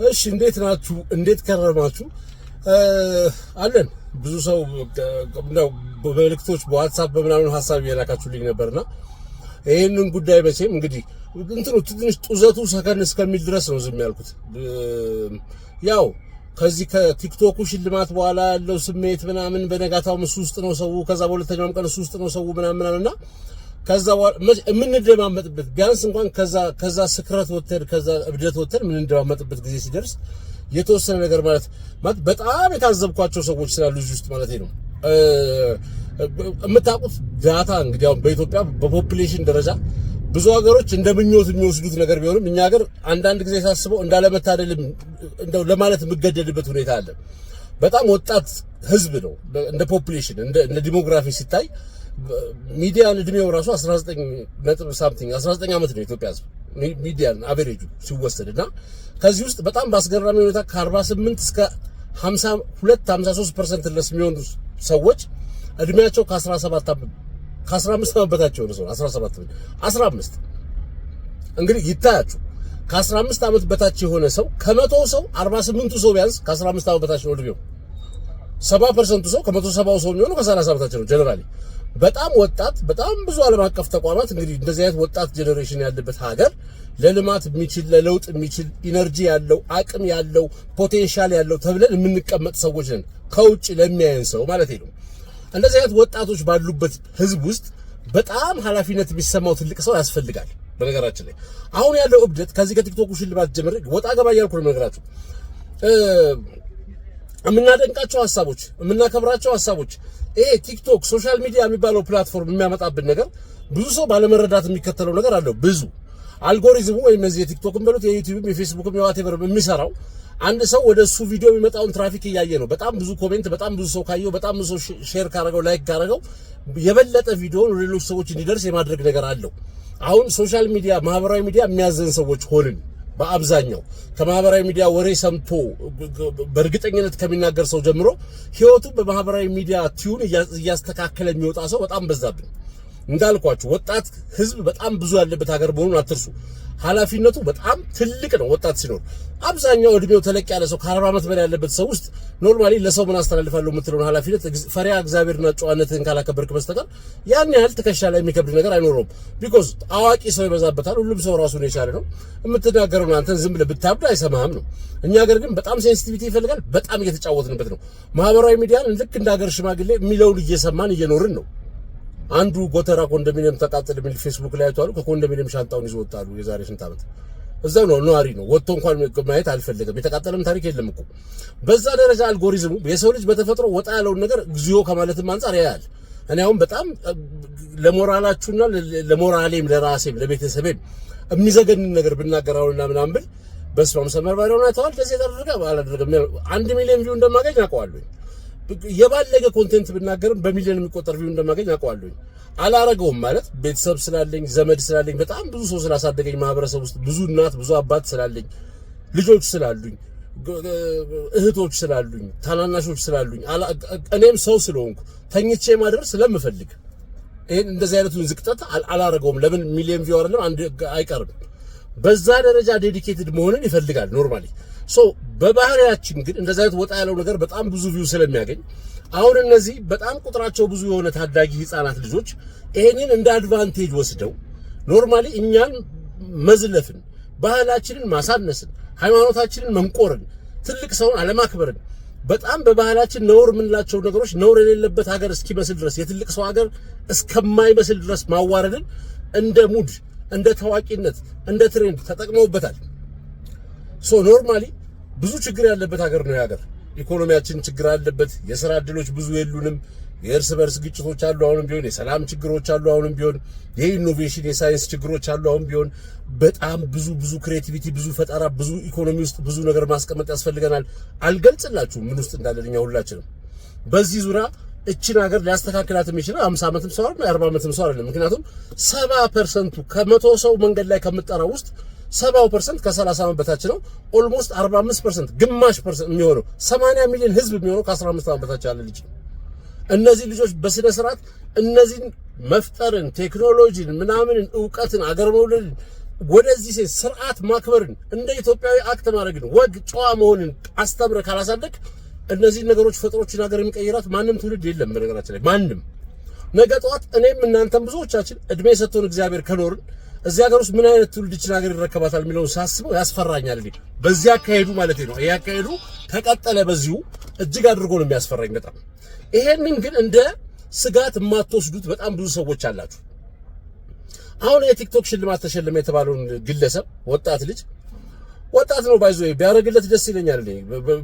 እሺ እንዴት ናችሁ? እንዴት ከረማችሁ? አለን ብዙ ሰው ነው በመልእክቶች በዋትስአፕ በምናምን ሐሳብ እየላካችሁልኝ ነበርና ይሄንን ጉዳይ መቼም እንግዲህ እንትኑ ትንሽ ጡዘቱ ሰከን እስከሚል ድረስ ነው ዝም ያልኩት። ያው ከዚህ ከቲክቶኩ ሽልማት በኋላ ያለው ስሜት ምናምን በነጋታው እሱ ውስጥ ነው ሰው፣ ከዛ በሁለተኛውም ቀን እሱ ውስጥ ነው ሰው ምናምንና ከዛ የምንደማመጥበት ቢያንስ እንኳን ከዛ ስክረት ወተን ከዛ እብደት ወተን የምንደማመጥበት ጊዜ ሲደርስ የተወሰነ ነገር ማለት በጣም የታዘብኳቸው ሰዎች ስላሉ እዚህ ውስጥ ማለት ነው። የምታውቁት ዳታ እንግዲህ አሁን በኢትዮጵያ በፖፑሌሽን ደረጃ ብዙ ሀገሮች እንደምኞት የሚወስዱት ነገር ቢሆንም እኛ ሀገር አንዳንድ ጊዜ ሳስበው እንዳለመታደልም እንደው ለማለት የምገደድበት ሁኔታ አለ። በጣም ወጣት ህዝብ ነው እንደ ፖፑሌሽን እንደ ዲሞግራፊ ሲታይ ሚዲያን እድሜው ራሱ 19 ዓመት ነው የኢትዮጵያ ህዝብ ሚዲያን አቨሬጁ ሲወሰድና ከዚህ ውስጥ በጣም በአስገራሚ ሁኔታ ከ48 እስከ 52-53% ድረስ የሚሆኑ ሰዎች እድሜያቸው ከ15 ዓመት በታች ነው። 15 እንግዲህ ይታያችሁ ከ15 ዓመት በታች የሆነ ሰው ከመቶ ሰው 48ቱ ሰው ቢያንስ ከ15 ዓመት በታች ነው እድሜው። 70% ሰው ከ170 ሰው የሚሆነው ከ30 በታች ነው ጀነራሊ። በጣም ወጣት በጣም ብዙ ዓለም አቀፍ ተቋማት እንግዲህ እንደዚህ አይነት ወጣት ጄኔሬሽን ያለበት ሀገር ለልማት የሚችል ለለውጥ የሚችል ኢነርጂ ያለው አቅም ያለው ፖቴንሻል ያለው ተብለን የምንቀመጥ ሰዎች ነን ከውጭ ለሚያየን ሰው ማለት ነው። እንደዚህ አይነት ወጣቶች ባሉበት ህዝብ ውስጥ በጣም ኃላፊነት የሚሰማው ትልቅ ሰው ያስፈልጋል። በነገራችን ላይ አሁን ያለው እብደት ከዚህ ከቲክቶክ ሽልማት ጀምሮ ወጣ ገባ እያልኩ ነው ነገራችሁ። የምናደንቃቸው ሀሳቦች የምናከብራቸው ሀሳቦች ይሄ ቲክቶክ ሶሻል ሚዲያ የሚባለው ፕላትፎርም የሚያመጣብን ነገር ብዙ ሰው ባለመረዳት የሚከተለው ነገር አለው። ብዙ አልጎሪዝሙ ወይም እዚህ የቲክቶክም በሉት የዩቲዩብም የፌስቡክም የዋቴቨርም የሚሰራው አንድ ሰው ወደ እሱ ቪዲዮ የሚመጣውን ትራፊክ እያየ ነው። በጣም ብዙ ኮሜንት፣ በጣም ብዙ ሰው ካየው፣ በጣም ብዙ ሰው ሼር ካረገው፣ ላይክ ካረገው የበለጠ ቪዲዮውን ሌሎች ሰዎች እንዲደርስ የማድረግ ነገር አለው። አሁን ሶሻል ሚዲያ ማህበራዊ ሚዲያ የሚያዘን ሰዎች ሆንን። በአብዛኛው ከማህበራዊ ሚዲያ ወሬ ሰምቶ በእርግጠኝነት ከሚናገር ሰው ጀምሮ ህይወቱ በማህበራዊ ሚዲያ ቲዩን እያስተካከለ የሚወጣ ሰው በጣም በዛብን። እንዳልኳችሁ ወጣት ህዝብ በጣም ብዙ ያለበት ሀገር መሆኑን አትርሱ። ኃላፊነቱ በጣም ትልቅ ነው። ወጣት ሲኖር አብዛኛው እድሜው ተለቅ ያለ ሰው ከ40 ዓመት በላይ ያለበት ሰው ውስጥ ኖርማሊ ለሰው ምን አስተላልፋለሁ የምትለውን ኃላፊነት ፈሪያ እግዚአብሔርና ጨዋነትን ካላከበርክ በስተቀር ያን ያህል ትከሻ ላይ የሚከብድ ነገር አይኖረውም። ቢኮዝ አዋቂ ሰው ይበዛበታል። ሁሉም ሰው ራሱን የቻለ ነው። የምትናገረው አንተን ዝም ብለህ ብታብድ አይሰማህም ነው። እኛ ሀገር ግን በጣም ሴንሲቲቪቲ ይፈልጋል። በጣም እየተጫወትንበት ነው። ማህበራዊ ሚዲያን ልክ እንደ ሀገር ሽማግሌ የሚለውን እየሰማን እየኖርን ነው። አንዱ ጎተራ ኮንዶሚኒየም ተቃጠለ የሚል ፌስቡክ ላይ አይቷል። ከኮንዶሚኒየም ሻንጣውን ይዞ ወጣሉ። የዛሬ ስንት ዓመት እዛው ነው ነዋሪ ነው። ወጥቶ እንኳን ማየት አልፈለገም። የተቃጠለም ታሪክ የለም እኮ። በዛ ደረጃ አልጎሪዝሙ የሰው ልጅ በተፈጥሮ ወጣ ያለውን ነገር እግዚኦ ከማለትም አንፃር ያያል። እኔ አሁን በጣም ለሞራላችሁና ለሞራሌም ለራሴም ለቤተሰቤም የሚዘገንን ነገር ብናገራውና ምናምን ብል በስማም ሰመርባሪውን አይተዋል። ለዚህ ተደረገ አላደረገም 1 ሚሊዮን ቪው እንደማገኝ አውቀዋለሁ። የባለገ ኮንቴንት ብናገርም በሚሊዮን የሚቆጠር ቪው እንደማገኝ አውቀዋለሁ። አላረገውም ማለት ቤተሰብ ስላለኝ ዘመድ ስላለኝ በጣም ብዙ ሰው ስላሳደገኝ ማህበረሰብ ውስጥ ብዙ እናት ብዙ አባት ስላለኝ ልጆች ስላሉኝ እህቶች ስላሉኝ ታናናሾች ስላሉኝ እኔም ሰው ስለሆንኩ ተኝቼ ማድረስ ስለምፈልግ ይሄን እንደዚህ አይነቱን ዝቅጠት አላረገውም። ለምን ሚሊዮን ቪው አይደለም አንድ አይቀርም። በዛ ደረጃ ዴዲኬትድ መሆንን ይፈልጋል ኖርማሊ። ሶ በባህሪያችን ግን እንደዛ አይነት ወጣ ያለው ነገር በጣም ብዙ ቪው ስለሚያገኝ አሁን እነዚህ በጣም ቁጥራቸው ብዙ የሆነ ታዳጊ ህፃናት ልጆች ይሄንን እንደ አድቫንቴጅ ወስደው ኖርማሊ እኛን መዝለፍን፣ ባህላችንን ማሳነስን፣ ሃይማኖታችንን መንቆርን፣ ትልቅ ሰውን አለማክበርን በጣም በባህላችን ነውር የምንላቸው ነገሮች ነውር የሌለበት ሀገር እስኪመስል ድረስ የትልቅ ሰው ሀገር እስከማይመስል ድረስ ማዋረድን እንደ ሙድ እንደ ታዋቂነት እንደ ትሬንድ ተጠቅመውበታል። ሶ ኖርማሊ ብዙ ችግር ያለበት ሀገር ነው ያገር። ኢኮኖሚያችን ችግር አለበት። የሥራ ዕድሎች ብዙ የሉንም። የእርስ በርስ ግጭቶች አሉ አሁንም ቢሆን። የሰላም ችግሮች አሉ አሁንም ቢሆን። የኢኖቬሽን የሳይንስ ችግሮች አሉ አሁን ቢሆን። በጣም ብዙ ክሬቲቪቲ ብዙ ፈጠራ ብዙ ኢኮኖሚ ውስጥ ብዙ ነገር ማስቀመጥ ያስፈልገናል። አልገልጽላችሁም ምን ውስጥ እንዳለን እኛ ሁላችንም። በዚህ ዙሪያ እችን ሀገር ሊያስተካክላት የሚችለው 50 ዓመትም ሰው አይደለም 40 ዓመትም ሰው አይደለም። ምክንያቱም 70% ከመቶ ሰው መንገድ ላይ ከምጠራው ውስጥ 70% ከ30 ዓመት በታች ነው። ኦልሞስት 45% ግማሽ ፐርሰንት የሚሆነው 80 ሚሊዮን ህዝብ የሚሆነው ከ15 ዓመት በታች ያለ ልጅ ነው። እነዚህ ልጆች በስነ ስርዓት እነዚህን መፍጠርን ቴክኖሎጂን ምናምንን እውቀትን አገር መውለድን ወደዚህ ስርዓት ማክበርን እንደ ኢትዮጵያዊ አክት ማድረግን ወግ ጨዋ መሆንን አስተምረ ካላሳደግ እነዚህ ነገሮች ፈጥሮችን ሀገር የሚቀይራት ማንም ትውልድ የለም። በነገራችን ላይ ማንም ነገ ጠዋት እኔም እናንተም ብዙዎቻችን እድሜ ሰጥቶን እግዚአብሔር ከኖርን እዚህ ሀገር ውስጥ ምን አይነት ትውልድችን ሀገር ይረከባታል የሚለውን ሳስበው ያስፈራኛል። እንዴ በዚያ አካሄዱ ማለት ነው። ይሄ አካሄዱ ተቀጠለ በዚሁ እጅግ አድርጎ ነው የሚያስፈራኝ በጣም። ይሄንን ግን እንደ ስጋት የማትወስዱት በጣም ብዙ ሰዎች አላችሁ። አሁን የቲክቶክ ሽልማት ተሸለመ የተባለውን ግለሰብ ወጣት ነው ባይዞ ቢያረግለት ደስ ይለኛል።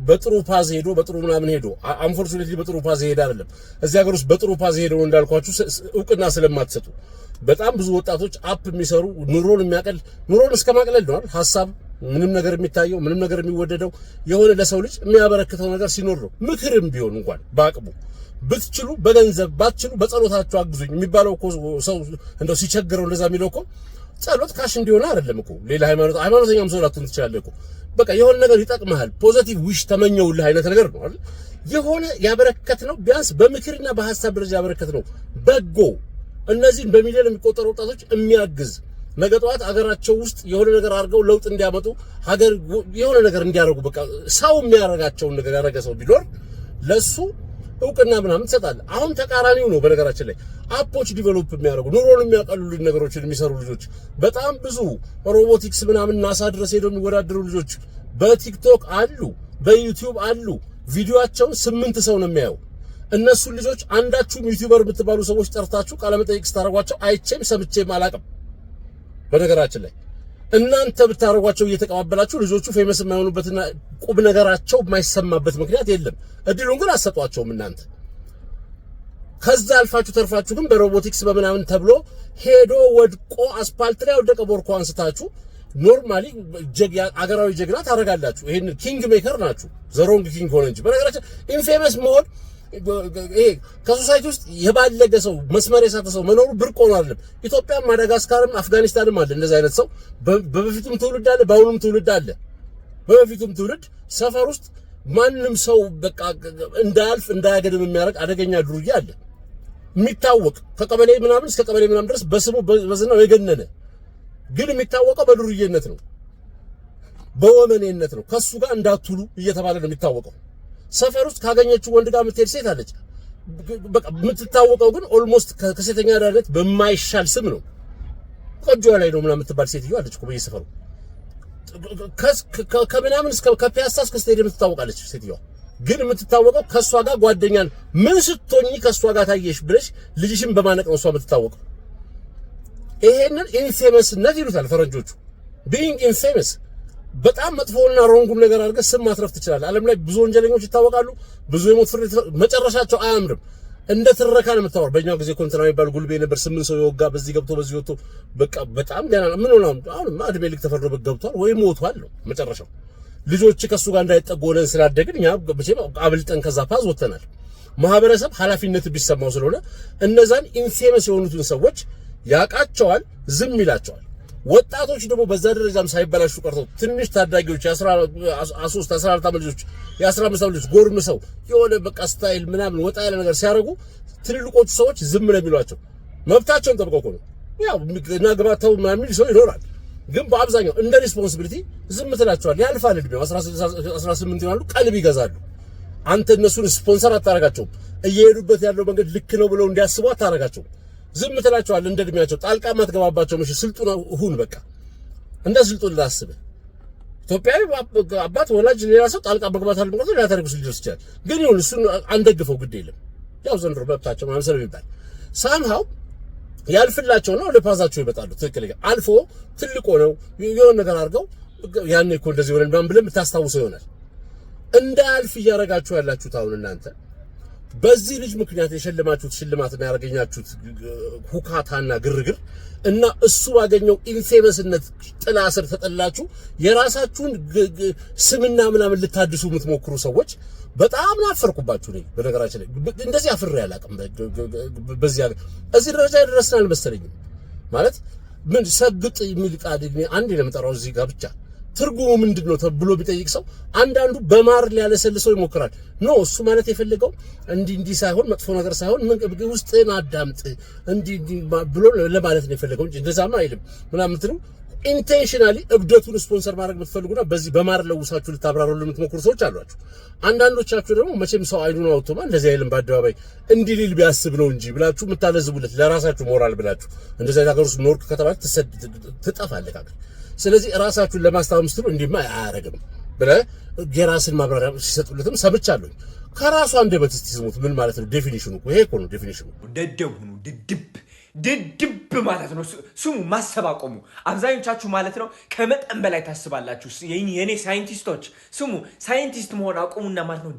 በጥሩ ፓዝ ሄዶ በጥሩ ምናምን ሄዶ አንፎርቹኔትሊ በጥሩ ፓዝ ሄዶ አይደለም እዚህ ሀገር ውስጥ በጥሩ ፓዝ ሄዶ እንዳልኳችሁ እውቅና ስለማትሰጡ በጣም ብዙ ወጣቶች አፕ የሚሰሩ ኑሮን የሚያቀል ኑሮን እስከማቅለል ነው ሐሳብ ምንም ነገር የሚታየው ምንም ነገር የሚወደደው የሆነ ለሰው ልጅ የሚያበረክተው ነገር ሲኖር ነው። ምክርም ቢሆን እንኳን በአቅሙ ብትችሉ በገንዘብ ባትችሉ በጸሎታችሁ አግዙኝ የሚባለው እኮ ሰው እንደው ሲቸግረው እንደዛ የሚለው እኮ ጸሎት ካሽ እንዲሆነ አይደለም እኮ ሌላ ሃይማኖተኛም ሰው ላትሆን ትችላለህ እኮ በቃ የሆነ ነገር ይጠቅምሃል ፖዚቲቭ ዊሽ ተመኘውልህ አይነት ነገር ነው አይደል? የሆነ ያበረከት ነው ቢያንስ በምክርና በሐሳብ ደረጃ ያበረከት ነው በጎ እነዚህን በሚሊዮን የሚቆጠሩ ወጣቶች የሚያግዝ ነገ ጠዋት አገራቸው ውስጥ የሆነ ነገር አድርገው ለውጥ እንዲያመጡ ሀገር የሆነ ነገር እንዲያደርጉ በቃ ሰው የሚያደርጋቸውን ነገር ያደረገ ሰው ቢኖር ለሱ እውቅና ምናምን ትሰጣለህ። አሁን ተቃራኒው ነው። በነገራችን ላይ አፖች ዲቨሎፕ የሚያደርጉ ኑሮን የሚያቀሉልን ነገሮችን የሚሰሩ ልጆች በጣም ብዙ ሮቦቲክስ ምናምን ናሳ ድረስ ሄደው የሚወዳደሩ ልጆች በቲክቶክ አሉ፣ በዩቲዩብ አሉ። ቪዲዮአቸውን 8 ሰው ነው የሚያየው። እነሱ ልጆች አንዳችሁም ዩቲዩበር የምትባሉ ሰዎች ጠርታችሁ ቃለ መጠይቅ ስታደርጓቸው አይቼም ሰምቼም አላቅም። በነገራችን ላይ እናንተ ብታረጓቸው እየተቀባበላችሁ ልጆቹ ፌመስ የማይሆኑበትና ቁም ነገራቸው የማይሰማበት ምክንያት የለም። እድሉን ግን አሰጧቸውም እናንተ። ከዛ አልፋችሁ ተርፋችሁ ግን በሮቦቲክስ በምናምን ተብሎ ሄዶ ወድቆ አስፓልት ላይ ወደቀ ቦርኮ አንስታችሁ ኖርማሊ አገራዊ ጀግና ታረጋላችሁ። ይሄን ኪንግ ሜከር ናችሁ። ዘሮንግ ኪንግ ሆነ እንጂ በነገራችን ኢንፌመስ መሆን ይሄ ከሶሳይቲ ውስጥ የባለገ ሰው መስመር የሳተ ሰው መኖሩ ብርቅ ሆኖ አይደለም። ኢትዮጵያም ማዳጋስካርም አፍጋኒስታንም አለ እንደዛ አይነት ሰው በበፊቱም ትውልድ አለ፣ በአሁኑም ትውልድ አለ። በበፊቱም ትውልድ ሰፈር ውስጥ ማንም ሰው በቃ እንዳያልፍ እንዳያገድም የሚያደርግ አደገኛ ዱርዬ አለ የሚታወቅ ከቀበሌ ምናምን እስከ ቀበሌ ምናምን ድረስ በስሙ በዝናው የገነነ ግን የሚታወቀው በዱርዬነት ነው፣ በወመኔነት ነው። ከሱ ጋር እንዳትሉ እየተባለ ነው የሚታወቀው። ሰፈር ውስጥ ካገኘችው ወንድ ጋር የምትሄድ ሴት አለች። በቃ የምትታወቀው ግን ኦልሞስት ከሴተኛ አዳሪነት በማይሻል ስም ነው። ቆጆዋ ላይ ነው ምናምን የምትባል ሴትዮ አለች እኮ በየሰፈሩ ከምናምን እስከ ከፒያሳ እስከ ስቴዲየም ትታወቃለች ሴትዮዋ። ግን የምትታወቀው ከሷ ጋር ጓደኛን ምን ስትሆኚ ከሷ ጋር ታየሽ ብለሽ ልጅሽን በማነቅ ነው እሷ የምትታወቀው። ይሄንን ኢንፌመስነት ይሉታል ፈረንጆቹ። ቢንግ ኢንፌመስ በጣም መጥፎና ሮንጉን ነገር አድርገህ ስም ማትረፍ ትችላለህ። ዓለም ላይ ብዙ ወንጀለኞች ይታወቃሉ፣ ብዙ የሞት ፍርድ መጨረሻቸው አያምርም። እንደ ትረካ ነው የምታወራው። በእኛው ጊዜ ኮንትራ የሚባል ጉልቤ ነበር 8 ሰው የወጋ በዚህ ገብቶ በዚህ ወጥቶ በቃ በጣም ገና ምን ሆነ አሁን እድሜ ልክ ተፈርዶበት ገብቷል ወይ ሞቷል ነው መጨረሻው። ልጆች ከሱ ጋር እንዳይጠጉ ሆነን ስላደግን እኛ መቼም አብልጠን ከዛ ፓዝ ወጥተናል። ማህበረሰብ ኃላፊነት ቢሰማው ስለሆነ እነዛን ኢንፌመስ የሆኑትን ሰዎች ያቃቸዋል፣ ዝም ይላቸዋል። ወጣቶች ደግሞ በዛ ደረጃም ሳይበላሹ ቀርተው ትንሽ ታዳጊዎች የ13 14 ዓመት ልጆች የ15 ዓመት ልጆች ጎርምሰው የሆነ በቃ ስታይል ምናምን ወጣ ያለ ነገር ሲያረጉ ትልልቆቹ ሰዎች ዝም ነው የሚሏቸው። መብታቸውን ጠብቀው እኮ ነው። ያው ናግባታው ምናምን ሰው ይኖራል፣ ግን በአብዛኛው እንደ ሪስፖንሲቢሊቲ ዝም ትላቸዋል። ያልፋል እድሜው 18 ይሆናሉ፣ ቀልብ ይገዛሉ። አንተ እነሱን ስፖንሰር አታረጋቸውም። እየሄዱበት ያለው መንገድ ልክ ነው ብለው እንዲያስቡ አታረጋቸውም። ዝም ትላቸዋል። እንደ እድሜያቸው ጣልቃ ማትገባባቸው ምሽ ስልጡን ሁን በቃ እንደ ስልጡን ላስብ። ኢትዮጵያዊ አባት ወላጅ ሌላ ሰው ጣልቃ መግባት አልመጣው ሌላ ታሪክ ውስጥ ሊደርስ ይችላል። ግን ይሁን እሱን አንደግፈው ግድ የለም። ያው ዘንድሮ መብታቸው ምናምን ስለሚባል ሳምሃው ያልፍላቸውና ወደ ፓዛቸው ይመጣሉ። ትክክለኛ አልፎ ትልቅ ሆነው የሆነ ነገር አድርገው ያኔ እኮ እንደዚህ ሆነን ምናምን ብለን የምታስታውሰው ይሆናል። እንዳያልፍ እያረጋችሁ ያላችሁት አሁን እናንተ በዚህ ልጅ ምክንያት የሸለማችሁት ሽልማትና ያገኛችሁት ሁካታና ግርግር እና እሱ ባገኘው ኢንፌመስነት ጥላ ስር ተጠላችሁ የራሳችሁን ስምና ምናምን ልታድሱ የምትሞክሩ ሰዎች በጣም ናፈርኩባችሁ ነኝ። በነገራችን ላይ እንደዚህ አፍሬ አላውቅም። በዚህ ሀገር እዚህ ደረጃ ያደረስን አልመሰለኝም። ማለት ምን ሰግጥ የሚል ቃል አንዴ ለምጠራው እዚህ ጋር ብቻ ትርጉሙ ምንድነው ተብሎ ቢጠይቅ ሰው አንዳንዱ በማር ሊያለሰልሰው ይሞክራል። ኖ እሱ ማለት የፈለገው እንዲህ ሳይሆን መጥፎ ነገር ሳይሆን ውስጥህን አዳምጥ እንዲህ ብሎ ለማለት ነው የፈለገው እንጂ እንደዛማ አይልም ምናምን እንትኑ ኢንቴንሽናሊ እብደቱን ስፖንሰር ማድረግ የምትፈልጉና በዚህ በማር ለውሳችሁ ልታብራሩልን የምትሞክሩ ሰዎች አሏችሁ። አንዳንዶቻችሁ ደግሞ መቼም ሰው አይኑን አውጥቶማ እንደዚህ አይልም በአደባባይ እንዲህ ሊል ቢያስብ ነው እንጂ ብላችሁ የምታለዝቡለት ለራሳችሁ ሞራል ብላችሁ እንደዚህ አይነት ሀገር ውስጥ ኖርክ ከተባለ ትጠፋለህ ሀገር። ስለዚህ ራሳችሁን ለማስታወም ስትሉ እንዲህማ አያረግም ብለህ የራስን ማብራሪያ ሲሰጡለትም ሰምቻለሁ። ከራሱ አንደበት እስቲ ስሙት። ምን ማለት ነው ዴፊኒሽኑ? ይሄ እኮ ነው ዴፊኒሽኑ። ደደብ ሁኑ። ድድብ ማለት ነው። ስሙ ማሰብ አቆሙ። አብዛኞቻችሁ ማለት ነው ከመጠን በላይ ታስባላችሁ። የኔ ሳይንቲስቶች ስሙ፣ ሳይንቲስት መሆን አቆሙና ማለት ነው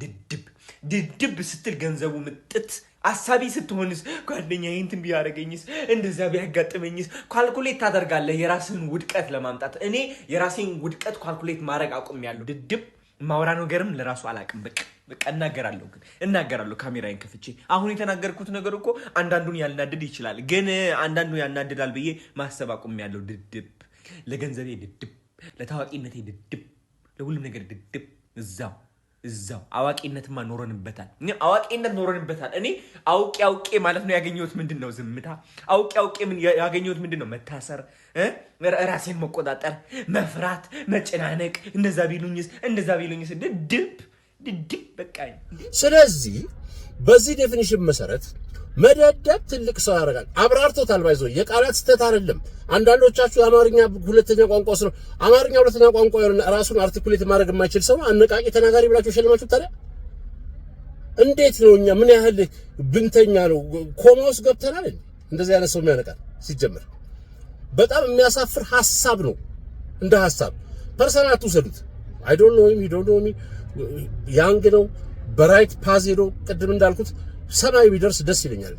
ድድብ ስትል ገንዘቡ ምጥት አሳቢ ስትሆንስ ጓደኛዬ እንትን ቢያደርገኝስ እንደዛ ቢያጋጥመኝስ ካልኩሌት ታደርጋለህ የራስህን ውድቀት ለማምጣት። እኔ የራሴን ውድቀት ካልኩሌት ማድረግ አቁሜያለሁ። ድድብ ማውራ ነገርም ለራሱ አላቅም። በቃ እናገራለሁ ካሜራዬን ከፍቼ። አሁን የተናገርኩት ነገር እኮ አንዳንዱን ያልናድድ ይችላል፣ ግን አንዳንዱ ያናድዳል ብዬ ማሰብ አቁሜያለሁ። ድድብ ለገንዘቤ ድድብ፣ ለታዋቂነቴ ድድብ፣ ለሁሉም ነገር ድድብ። እዛው አዋቂነትማ ኖረንበታል። እኔ አውቄ ማለት ነው ያገኘሁት ምንድን ነው? ዝምታ። አውቄ ምን ያገኘሁት ምንድን ነው? መታሰር፣ ራሴን መቆጣጠር፣ መፍራት፣ መጨናነቅ። እንደዛ ቢሉኝስ ድድብ በቃ። ስለዚህ በዚህ ዴፊኒሽን መሰረት መደደብ ትልቅ ሰው ያደርጋል። አብራርቶታል። ባይዞ የቃላት ስተት አይደለም። አንዳንዶቻችሁ የአማርኛ ሁለተኛ ቋንቋ ነው አማርኛ ሁለተኛ ቋንቋ የሆነ ራሱን አርቲኩሌት ማድረግ የማይችል ሰው አነቃቂ ተናጋሪ ብላችሁ ሸልማችሁ። ታዲያ እንዴት ነው እኛ ምን ያህል ብንተኛ ነው ኮማ ውስጥ ገብተናል? እንደዚህ አይነት ሰው የሚያነቃል ሲጀምር በጣም የሚያሳፍር ሐሳብ ነው። እንደ ሐሳብ ፐርሰናል አትውሰዱት። አይ ዶንት ኖ ሂም ዩ ዶንት ኖ ሚ ያንግ ነው በራይት ፓዝ ሄዶ ቅድም እንዳልኩት ሰማይ ቢደርስ ደስ ይለኛል።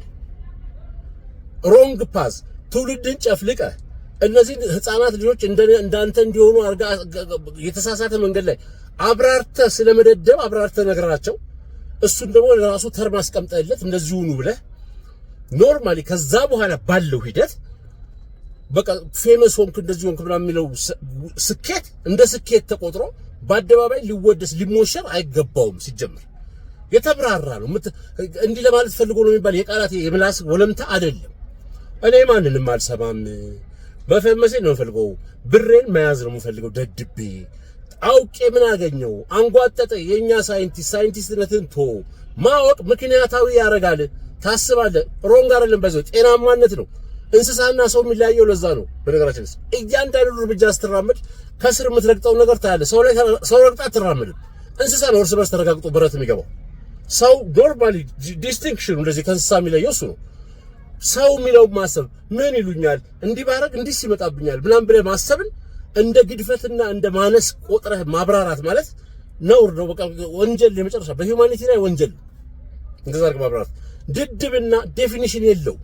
ሮንግ ፓዝ ትውልድን ጨፍልቀ እነዚህ ህፃናት ልጆች እንዳንተ እንዲሆኑ አርጋ የተሳሳተ መንገድ ላይ አብራርተ ስለመደደብ አብራርተ ነገራቸው። እሱን ደግሞ ለራሱ ተርም አስቀምጠለት እንደዚህ ሁኑ ብለህ ኖርማሊ ከዛ በኋላ ባለው ሂደት በቃ ፌመስ ሆንክ እንደዚህ ሆንክ ምናምን የሚለው ስኬት እንደ ስኬት ተቆጥሮ በአደባባይ ሊወደስ ሊሞሸር አይገባውም። ሲጀምር የተብራራ ነው። እንዲህ ለማለት ፈልጎ ነው የሚባል የቃላት የምላስ ወለምታ አይደለም። እኔ ማንንም አልሰማም። በፈመሴ ነው የምፈልገው። ብሬን መያዝ ነው የምፈልገው። ደድቤ አውቄ ምን አገኘው? አንጓጠጠ። የኛ ሳይንቲስትነትን ማወቅ ምክንያታዊ ያደርጋል። ታስባለህ። ሮንግ አይደለም። በዛው ጤናማነት ነው። እንስሳና ሰው የሚለያየው ለዛ ነው። በነገራችን ላይ እያንዳንዱ እርምጃ ስትራመድ ከስር የምትረግጠው ነገር ታያለህ። ሰው ረግጣ አትራመድም። እንስሳ ነው እርስ በርስ ተረጋግጦ ብረት የሚገባው። ሰው ኖርማሊ ዲስቲንክሽኑ እንደዚህ ከእንስሳ የሚለየው እሱ ነው። ሰው የሚለው ማሰብ ምን ይሉኛል እንዲህ ባረግ እንዲህ ሲመጣብኛል ምናምን ብለህ ማሰብን እንደ ግድፈትና እንደ ማነስ ቆጥረህ ማብራራት ማለት ነውር ነው። በቃ ወንጀል፣ የመጨረሻ በሂውማኒቲ ላይ ወንጀል። እንደዛ አድርገህ ማብራራት ድድብና ዴፊኒሽን የለው።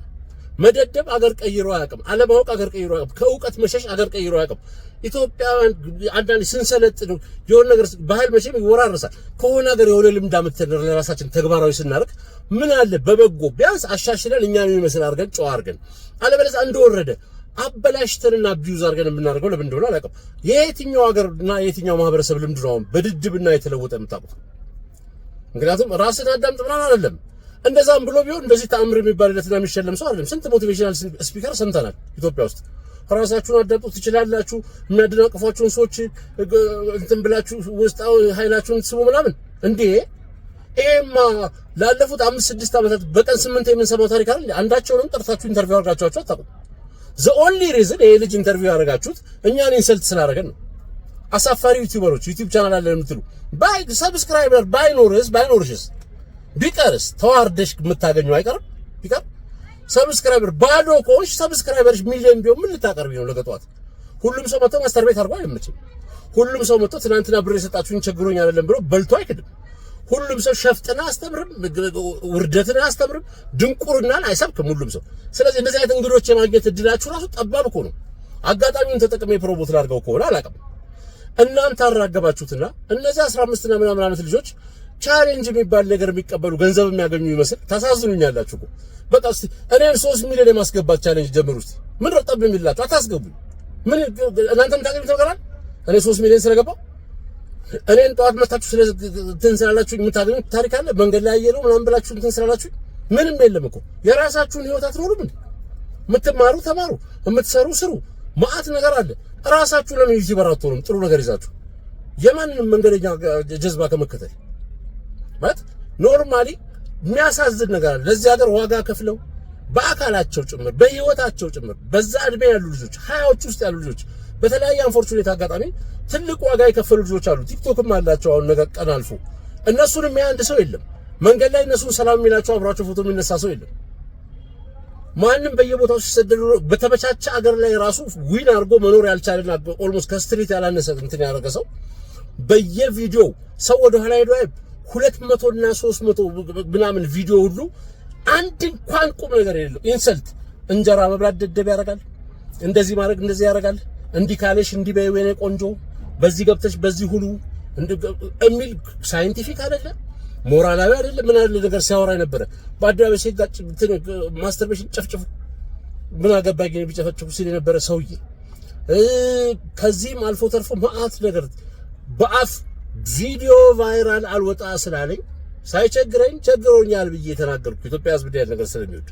መደደብ አገር ቀይሮ አያውቅም። አለማወቅ አገር ቀይሮ አያውቅም። ከእውቀት መሸሽ አገር ቀይሮ አያውቅም። ኢትዮጵያውያን አንዳንድ ስንሰለጥ ነው የሆነ ነገር ባህል መቼም ይወራረሳል። ከሆነ ሀገር የሆነ ልምድ አመተን ለራሳችን ተግባራዊ ስናደርግ ምን አለ በበጎ ቢያንስ አሻሽለን እኛን የሚመስል አድርገን ጨዋ አድርገን፣ አለበለዚያ እንደወረደ አበላሽተንና አቢዩዝ አድርገን የምናደርገው ለምን እንደሆነ አላውቅም። የየትኛው ሀገርና የየትኛው ማህበረሰብ ልምድ ነው በድድብና የተለወጠ የምታውቁት? ምክንያቱም ራስን አዳምጥ ምናምን አይደለም። እንደዛም ብሎ ቢሆን እንደዚህ ተአምር የሚባልለትና የሚሸለም ሰው አይደለም። ስንት ሞቲቬሽናል ስፒከር ሰምተናል ኢትዮጵያ ውስጥ። ራሳችሁን አዳምጡ ትችላላችሁ፣ የሚያደናቅፏችሁን ሰዎች እንትን ብላችሁ ውስጣዊ ኃይላችሁን ትስቡ ምናምን እንዴ። ይሄማ ላለፉት 5-6 ዓመታት በቀን 8 የምንሰማው ታሪክ አይደል? አንዳቸውንም ጠርታችሁ ኢንተርቪው አድርጋችኋቸው አታውቁም። ዘ ኦንሊ ሪዝን ይሄ ልጅ ኢንተርቪው ያደርጋችሁት እኛን ኢንሰልት ስላደረገን ነው። አሳፋሪ ዩቲዩበሮች ዩቲዩብ ቻናል አለ የምትሉ ሰብስክራይበር ባይኖርሽስ ቢቀርስ ተዋርደሽ የምታገኘው አይቀርም። ቢቀር ሰብስክራይበር ባዶ ኮሽ ሰብስክራይበርሽ ሚሊዮን ቢሆን ምን ልታቀርቢ ነው? ለገጧት ሁሉም ሰው መጥቶ ማስተር ቤት አድርጎ አይመችም። ሁሉም ሰው መጥቶ ትናንትና ብር የሰጣችሁኝ ቸግሮኝ አይደለም ብሎ በልቶ አይክድም። ሁሉም ሰው ሸፍጥና አስተምርም፣ ውርደትን አስተምርም፣ ድንቁርናን አይሰብክም ሁሉም ሰው። ስለዚህ እንደዚህ አይነት እንግዶች የማግኘት እድላችሁ ራሱ ጠባብ እኮ ነው። አጋጣሚውን ተጠቅሜ ፕሮሞት ላድርገው ከሆነ አላውቅም። እናንተ አራገባችሁትና እነዚህ 15 እና ምናምን ዓመት ልጆች ቻሌንጅ የሚባል ነገር የሚቀበሉ ገንዘብ የሚያገኙ ይመስል ታሳዝኑኛላችሁ እኮ። በቃ እስቲ እኔን 3 ሚሊዮን የማስገባት ቻሌንጅ ጀምሩ እስቲ። ምን ረጠብ የሚላችሁ አታስገቡ። ምን እናንተ የምታገኙት ነገር አለ? እኔ 3 ሚሊዮን ስለገባው እኔን ጠዋት መታችሁ እንትን ስላላችሁ የምታገኙት ታሪክ አለ? መንገድ ላይ ያየነው ምናምን ብላችሁ እንትን ስላላችሁ ምንም የለም እኮ። የራሳችሁን ህይወት አትኖሩም እንዴ? የምትማሩ ተማሩ፣ የምትሰሩ ስሩ። ማአት ነገር አለ። ራሳችሁ ለምን ዩቲዩበር አትሆኑም? ጥሩ ነገር ይዛችሁ የማንንም መንገደኛ ጀዝባ ከመከተል ማለት ኖርማሊ የሚያሳዝን ነገር አለ። ለዚህ ሀገር ዋጋ ከፍለው በአካላቸው ጭምር በህይወታቸው ጭምር በዛ እድሜ ያሉ ልጆች 20ዎች ውስጥ ያሉ ልጆች በተለያየ አንፎርቹኔት አጋጣሚ ትልቅ ዋጋ የከፈሉ ልጆች አሉ። ቲክቶክም አላቸው። አሁን ነገር ቀን አልፎ እነሱን የሚያንድ ሰው የለም። መንገድ ላይ እነሱን ሰላም የሚላቸው አብራቸው ፎቶ የሚነሳ ሰው የለም። ማንም በየቦታው ሲሰደዱ በተመቻቸ አገር ላይ ራሱ ዊን አድርጎ መኖር ያልቻለና ኦልሞስት ከስትሪት ያላነሰ እንትን ያደረገ ሰው በየቪዲዮ ሰው ወደ ኋላ ሄዶ 200 እና 300 ምናምን ቪዲዮ ሁሉ አንድ እንኳን ቁም ነገር የሌለው ኢንሰልት እንጀራ መብላት ደደብ ያደርጋል። እንደዚህ ማድረግ እንደዚህ ያደርጋል። እንዲህ ካለሽ እንዲህ በይው የኔ ቆንጆ፣ በዚህ ገብተሽ በዚህ ሁሉ የሚል ሳይንቲፊክ አይደለም፣ ሞራላዊ አይደለም። ምን አይደለ ነገር ሲያወራ የነበረ በአደባባይ ሲጋጭ ማስተርቤሽን ጨፍጭፉ ምን አገባኝ ግን ቢጨፈጭፉ ሲል የነበረ ሰውዬ ከዚህም አልፎ ተርፎ ማአት ነገር በአፍ ቪዲዮ ቫይራል አልወጣ ስላለኝ ሳይቸግረኝ ቸግሮኛል ብዬ ተናገርኩ። ኢትዮጵያ ህዝብ እንዲህ ነገር ስለሚወድ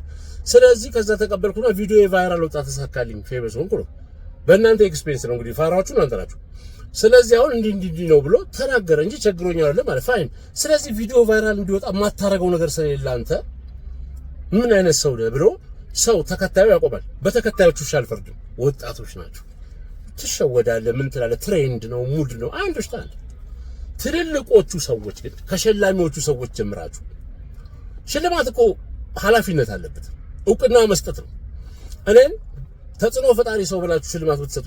ስለዚህ ከዛ ተቀበልኩና ቪዲዮ ቫይራል ወጣ ተሳካልኝ፣ ፌመስ ሆንኩ ነው። በእናንተ ኤክስፔሪየንስ ነው እንግዲህ ፋራዎቹን አንተ ናችሁ። ስለዚህ አሁን እንዲህ ነው ብሎ ተናገረ እንጂ ቸግሮኛል አይደለም ማለት ፋይን። ስለዚህ ቪዲዮ ቫይራል እንዲወጣ ማታረገው ነገር ስለሌለ አንተ ምን አይነት ሰው ነህ ብሎ ሰው ተከታዩ ያቆማል። በተከታዮቹ አልፈርድም። ወጣቶች ናቸው፣ ትሸወዳለህ። ምን ትላለህ? ትሬንድ ነው፣ ሙድ ነው። አንደርስታንድ። ትልልቆቹ ሰዎች ግን ከሸላሚዎቹ ሰዎች ጀምራችሁ ሽልማት እኮ ኃላፊነት አለበት፣ እውቅና መስጠት ነው። እኔን ተጽዕኖ ፈጣሪ ሰው ብላችሁ ሽልማት ብትሰጡ